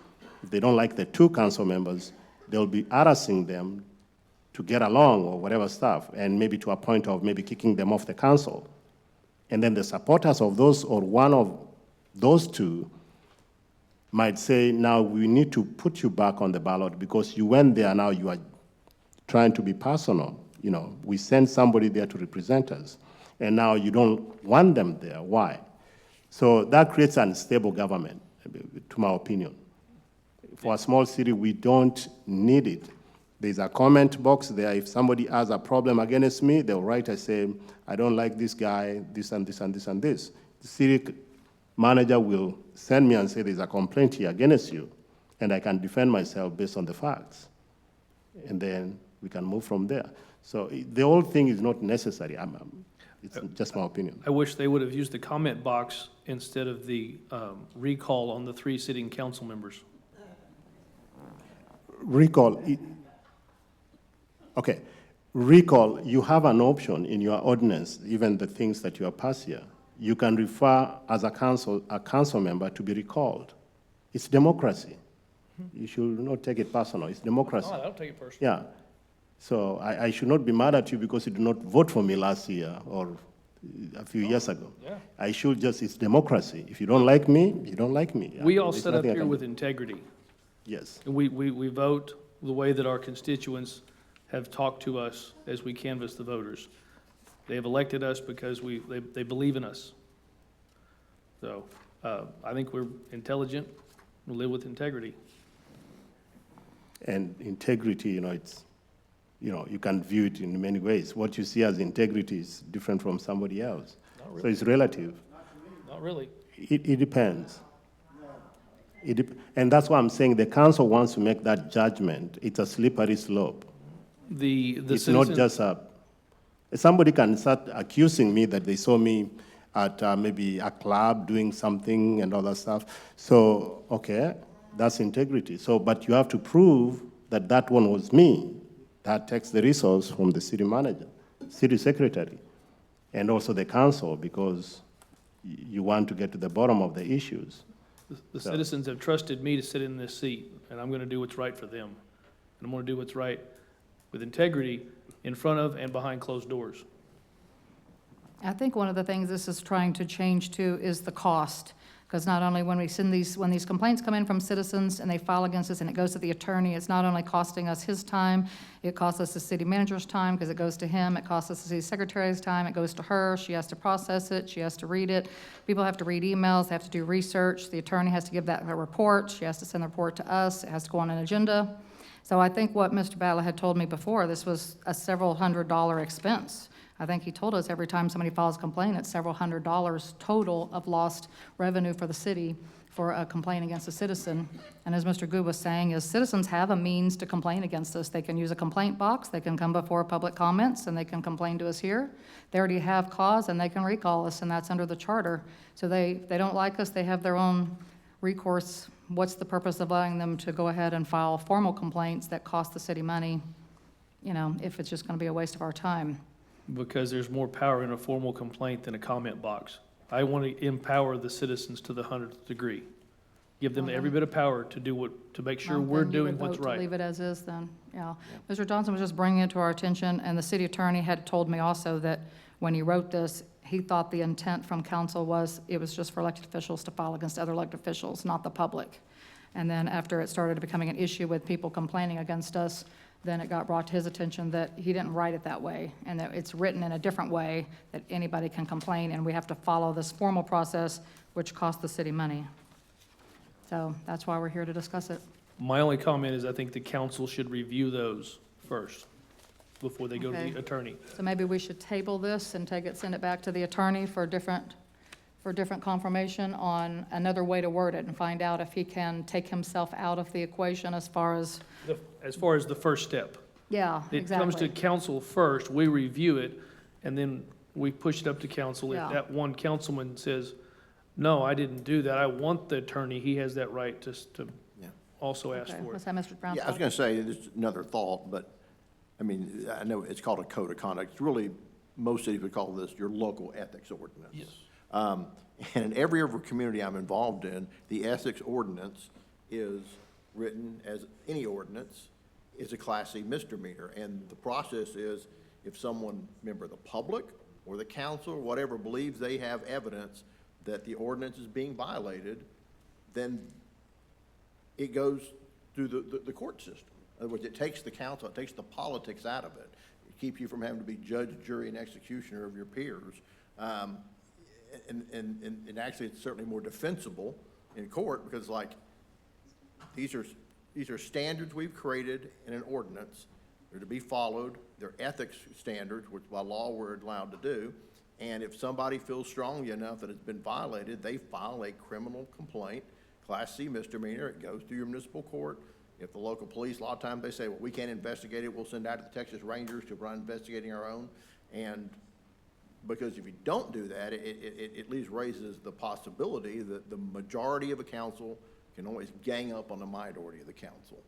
if they don't like the 2 council members, they'll be harassing them to get along or whatever stuff, and maybe to a point of maybe kicking them off the council. And then the supporters of those, or one of those 2, might say, now we need to put you back on the ballot because you went there, now you are trying to be personal. We send somebody there to represent us, and now you don't want them there. Why? So that creates an unstable government, to my opinion. For a small city, we don't need it. There's a comment box there. If somebody has a problem against me, they'll write and say, I don't like this guy, this and this and this and this. The city manager will send me and say, there's a complaint here against you, and I can defend myself based on the facts. And then we can move from there. So the whole thing is not necessary. It's just my opinion. I wish they would have used the comment box instead of the recall on the 3 sitting council members. Recall, okay. Recall, you have an option in your ordinance, even the things that you are passed here. You can refer as a council member to be recalled. It's democracy. You should not take it personal. It's democracy. No, I don't take it personally. Yeah. So I should not be mad at you because you did not vote for me last year or a few years ago. Yeah. I should just, it's democracy. If you don't like me, you don't like me. We all There's set up nothing I here can with do. integrity. Yes. And we vote the way that our constituents have talked to us as we canvass the voters. They have elected us because they believe in us. So I think we're intelligent, we live with integrity. And integrity, it's, you can view it in many ways. What you see as integrity is different from somebody else. Not really. So it's relative. Not really. It depends. And that's why I'm saying the council wants to make that judgment. It's a slippery slope. It's not just somebody can start accusing me that they saw me at maybe a club doing something and all that stuff. So, okay, that's integrity. So, but you have to prove that that one was me. That takes the resource from the city manager, city secretary, and also the council, because you want to get to the bottom of the issues. The citizens have trusted me to sit in this seat, and I'm going to do what's right for them. And I'm going to do what's right with integrity in front of and behind closed doors. I think one of the things this is trying to change too is the cost. Because not only when these complaints come in from citizens and they file against us and it goes to the attorney, it's not only costing us his time, it costs us the city manager's time because it goes to him, it costs us the city secretary's time, it goes to her, she has to process it, she has to read it. People have to read emails, they have to do research, the attorney has to give that a report, she has to send the report to us, it has to go on an agenda. So I think what Mr. Battle had told me before, this was a several $100 expense. I think he told us every time somebody files a complaint, it's several $100 total of lost revenue for the city for a complaint against a citizen. And as Mr. Gu was saying, is citizens have a means to complain against us. They can use a complaint box, they can come before public comments, and they can complain to us here. They already have cause, and they can recall us, and that's under the charter. So they don't like us, they have their own recourse. What's the purpose of allowing them to go ahead and file formal complaints that cost the city money, if it's just gonna be a waste of our time? because there's more power in a formal complaint than a comment box. I want to empower the citizens to the 100th degree. Give them Well, every then- bit of power to do what, to make sure Well, we're then you would doing what's vote to right. leave it as is then, yeah. Mr. Johnson was just bringing it to our attention, and the city attorney had told me also that when he wrote this, he thought the intent from council was, it was just for elected officials to file against other elected officials, not the public. And then after it started becoming an issue with people complaining against us, then it got brought to his attention that he didn't write it that way, and that it's written in a different way, that anybody can complain, and we have to follow this formal process, which costs the city money. So that's why we're here to discuss it. My only comment is I think the council should review those first before they go to Okay. the attorney. So maybe we should table this and send it back to the attorney for different confirmation on another way to word it, and find out if he can take himself out of the equation as far as, As far as the first step. yeah, It comes to exactly. council first, we review it, and then we push it up to council. If Yeah. that one councilman says, no, I didn't do that, I want the attorney, he has that right to Yeah. also ask Okay, for it. let's have Mr. Brown Yeah, I was talk. going to say, this is another thought, but, I mean, I know it's called a code of conduct. It's really, most cities would call this your local ethics ordinance. Yes. And in every other community I'm involved in, the ethics ordinance is written as any ordinance, is a Class C misdemeanor. And the process is, if someone, member of the public or the council or whatever, believes they have evidence that the ordinance is being violated, then it goes through the court system. In other words, it takes the council, it takes the politics out of it. It keeps you from having to be judge, jury, and executioner of your peers. And actually, it's certainly more defensible in court, because like, these are standards we've created in an ordinance. They're to be followed. They're ethics standards, which by law we're allowed to do. And if somebody feels strongly enough that it's been violated, they file a criminal complaint, Class C misdemeanor. It goes through your municipal court. If the local police, a lot of times they say, well, we can't investigate it, we'll send out to the Texas Rangers to run investigating our own. And because if you don't do that, it at least raises the possibility that the majority of a council can always gang up on the minority of the council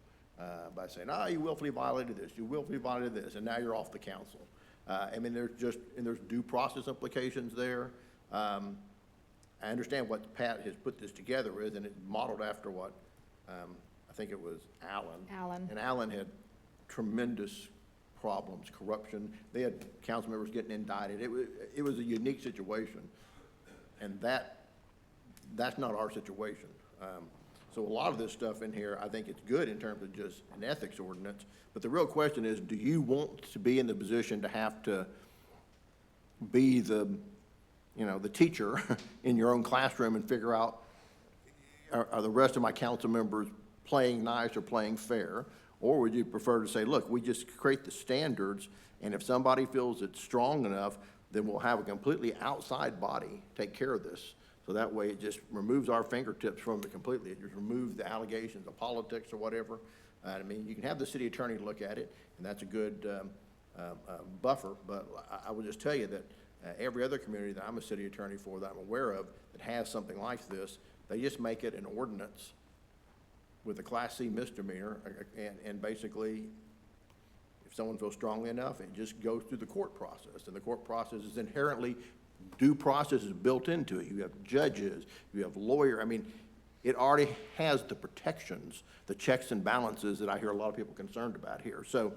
by saying, you willfully violated this, you willfully violated this, and now you're off the council. I mean, there's due process implications there. I understand what Pat has put this together with, and it's modeled after what, I think it was Allen. And Allen had tremendous problems, corruption. They had council members getting indicted. It was a unique situation, and that's not our situation. So a lot of this stuff in here, I think it's good in terms of just an ethics ordinance, but the real question is, do you want to be in the position to have to be the teacher in your own classroom and figure out, are the rest of my council members playing nice or playing fair? Or would you prefer to say, look, we just create the standards, and if somebody feels it's strong enough, then we'll have a completely outside body take care of this. So that way it just removes our fingertips from it completely. It just removes the allegations of politics or whatever. I mean, you can have the city attorney look at it, and that's a good buffer, but I will just tell you that every other community that I'm a city attorney for that I'm aware of that has something like this, they just make it an ordinance with a Class C misdemeanor, and basically, if someone feels strongly enough, it just goes through the court process, and the court process is inherently, due process is built into it. You have judges, you have lawyers. I mean, it already has the protections, the checks and balances that I hear a lot of people concerned about here. So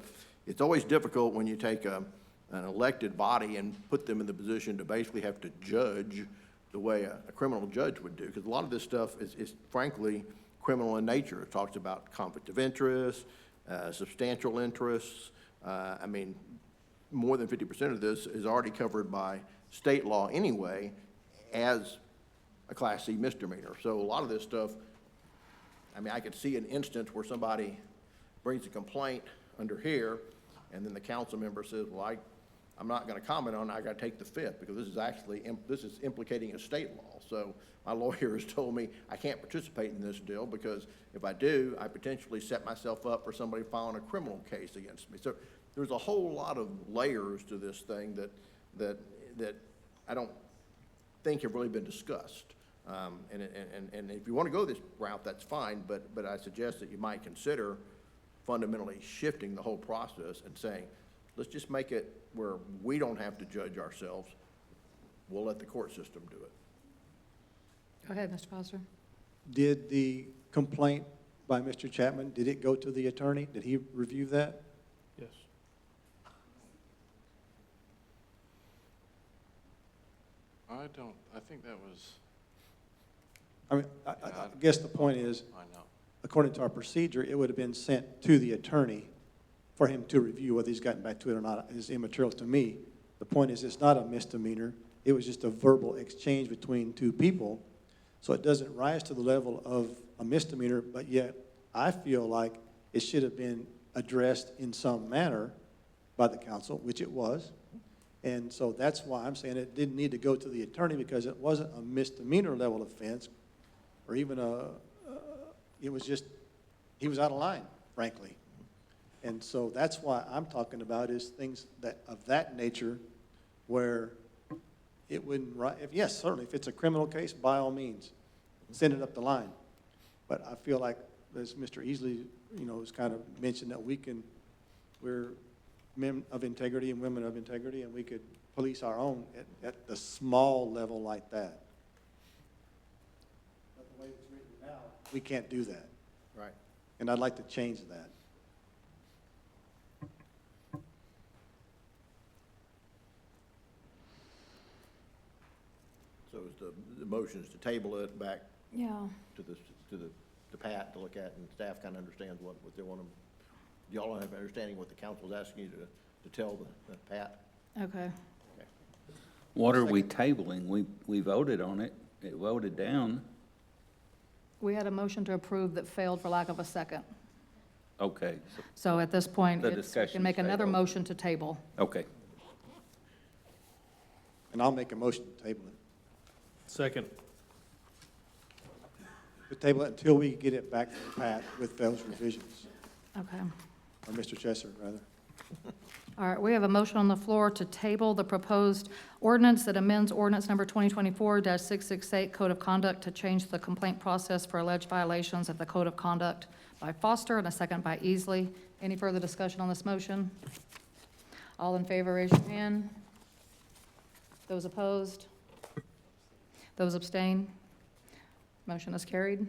it's always difficult when you take an elected body and put them in the position to basically have to judge the way a criminal judge would do, because a lot of this stuff is frankly criminal in nature. It talks about conflict of interest, substantial interests. I mean, more than 50% of this is already covered by state law anyway as a Class C misdemeanor. So a lot of this stuff, I mean, I could see an instance where somebody brings a complaint under here, and then the council member says, well, I'm not going to comment on it, I got to take the fifth, because this is implicating a state law. So my lawyer has told me I can't participate in this deal, because if I do, I potentially set myself up for somebody filing a criminal case against me. So there's a whole lot of layers to this thing that I don't think have really been discussed. And if you want to go this route, that's fine, but I suggest that you might consider fundamentally shifting the whole process and saying, let's just make it where we don't have to judge ourselves. We'll let the court system do it. Go ahead, Mr. Foster. Did the complaint by Mr. Chapman, did it go to the attorney? Did he review that? Yes. I think that was, I mean, I guess the point is, I know. according to our procedure, it would have been sent to the attorney for him to review. Whether he's gotten back to it or not is immaterial to me. The point is, it's not a misdemeanor. It was just a verbal exchange between two people. So it doesn't rise to the level of a misdemeanor, but yet I feel like it should have been addressed in some manner by the council, which it was. And so that's why I'm saying it didn't need to go to the attorney, because it wasn't a misdemeanor level offense or even it was just, he was out of line, frankly. And so that's why I'm talking about is things that of that nature where it wouldn't, yes, certainly, if it's a criminal case, by all means, send it up the line. But I feel like, as Mr. Easley, has kind of mentioned, that we're men of integrity and women of integrity, and we could police our own at the small level like that. But the way it's written now, we can't do that. Right. And I'd like to change that. So is the motion is to table it back Yeah. to the Pat to look at, and staff kind of understands what they want to, y'all don't have an understanding what the council's asking you to tell the Pat? Okay. What are we tabling? We voted on it. It voted down. We had a motion to approve that failed for lack of a second. Okay, So at this point, The we can discussion's make another tabled. motion to table. okay. And I'll make a motion to table it. Second. To table it until we get it back from Pat with those revisions, Okay. or Mr. Chesser, rather. All right, we have a motion on the floor to table the proposed ordinance that amends ordinance number 2024-668 Code of Conduct to change the complaint process for alleged violations of the Code of Conduct by Foster, and a second by Easley. Any further discussion on this motion? All in favor, raise your hand. Those opposed? Those abstain? Motion is carried.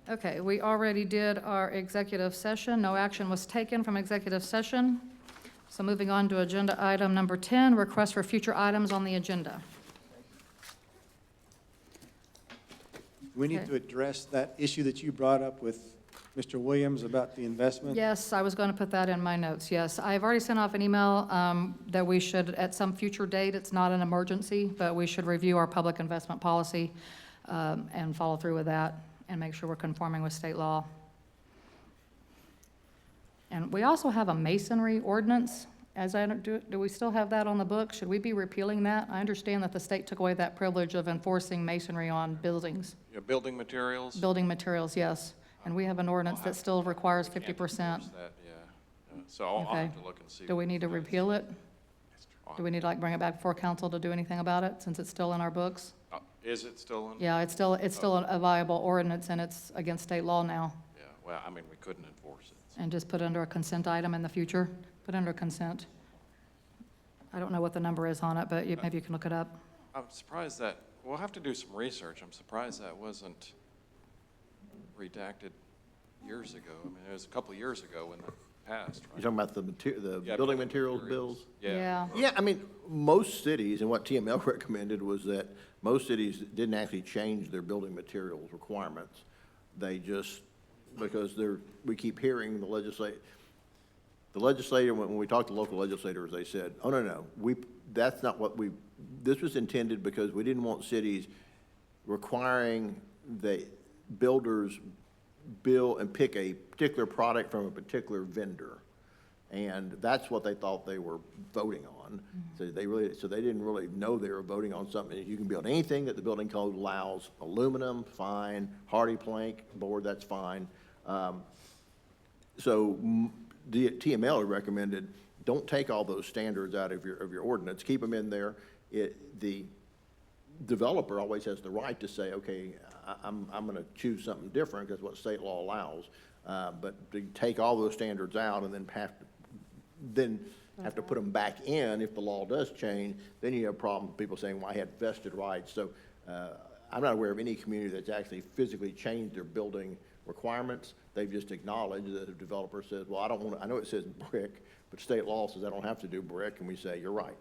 Okay, we already did our executive session. No action was taken from executive session. So moving on to agenda item number 10, request for future items on the agenda. We need Okay. to address that issue that you brought up with Mr. Williams about the investment. Yes, I was going to put that in my notes, yes. I've already sent off an email that we should, at some future date, it's not an emergency, but we should review our public investment policy and follow through with that and make sure we're conforming with state law. And we also have a masonry ordinance. Do we still have that on the book? Should we be repealing that? I understand that the state took away that privilege of enforcing masonry on buildings. Yeah, building materials. Building materials, yes. And we have an ordinance that still requires We can't 50%. enforce that, yeah. So I'll Okay. have to look and see. Do we what need to it is. repeal it? I'll Do we need to bring it back before council to do anything about it, since it's still in our books? Is it still in? Yeah, it's still a viable ordinance, and it's against state law now. Yeah, well, I mean, we couldn't enforce it. And just put it under a consent item in the future. Put it under consent. I don't know what the number is on it, but maybe you can look it up. I'm surprised that, we'll have to do some research. I'm surprised that wasn't redacted years ago. I mean, it was a couple of years ago when that passed, right? You're talking about the Yeah, building materials bills? Yeah. Yeah, I mean, most cities, and what TML recommended was that most cities didn't actually change their building materials requirements. They just, because we keep hearing the legislator, when we talked to local legislators, they said, oh, no, that's not what this was intended because we didn't want cities requiring the builders build and pick a particular product from a particular vendor. And that's what they thought they were voting on. So they didn't really know they were voting on something. You can build anything that the building code allows. Aluminum, fine. Hardy plank board, that's fine. So the TML recommended, don't take all those standards out of your ordinance. Keep them in there. developer always has the right to say, okay, I'm gonna choose something different, because what state law allows. But to take all those standards out and then have to put them back in if the law does change, then you have a problem with people saying, well, I had vested rights. So, I'm not aware of any community that's actually physically changed their building requirements. They've just acknowledged that the developer says, well, I don't want to, I know it says brick, but state law says I don't have to do brick, and we say, you're right.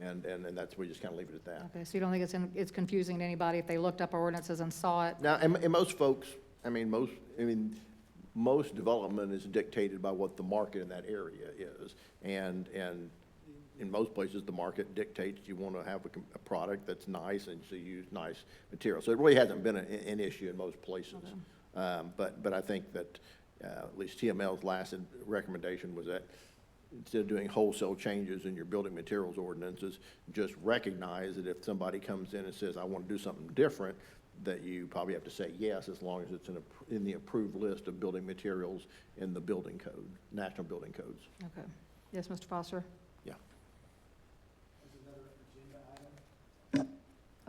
And that's, we just kind of leave it at that. Okay, so you don't think it's confusing to anybody if they looked up our ordinances and saw it? Now, and most folks, most development is dictated by what the market in that area is. And in most places, the market dictates you want to have a product that's nice, and so you use nice material. So it really hasn't been an issue in most places. Okay. But I think that at least TML's last recommendation was that instead of doing wholesale changes in your building materials ordinances, just recognize that if somebody comes in and says, I want to do something different, that you probably have to say yes, as long as it's in the approved list of building materials in the building code, national building codes. Okay. Yes, Mr. Foster? Yeah.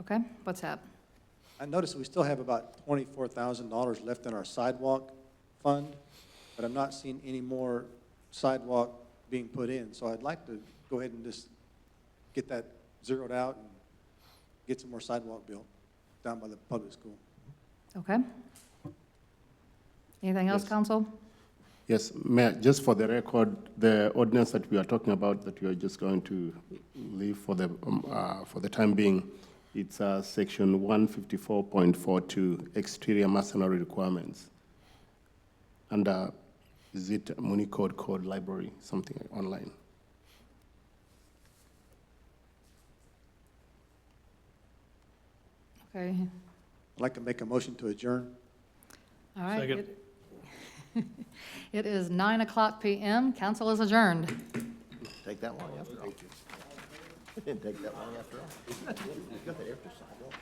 Okay, what's that? I noticed we still have about $24,000 left in our sidewalk fund, but I'm not seeing any more sidewalk being put in. So I'd like to go ahead and just get that zeroed out and get some more sidewalk built down by the public school. Okay. Anything else, Yes. council? Yes, Mayor, just for the record, the ordinance that we are talking about, that we are just going to leave for the time being, it's section 154.42, exterior masonry requirements. Under, is it Muni Code Library, something online? Okay, I'd like to make a motion to adjourn. all right. Second. It is 9:00 PM. Council is adjourned. Take that long after all. It didn't take that long after all. You got the after sidewalk.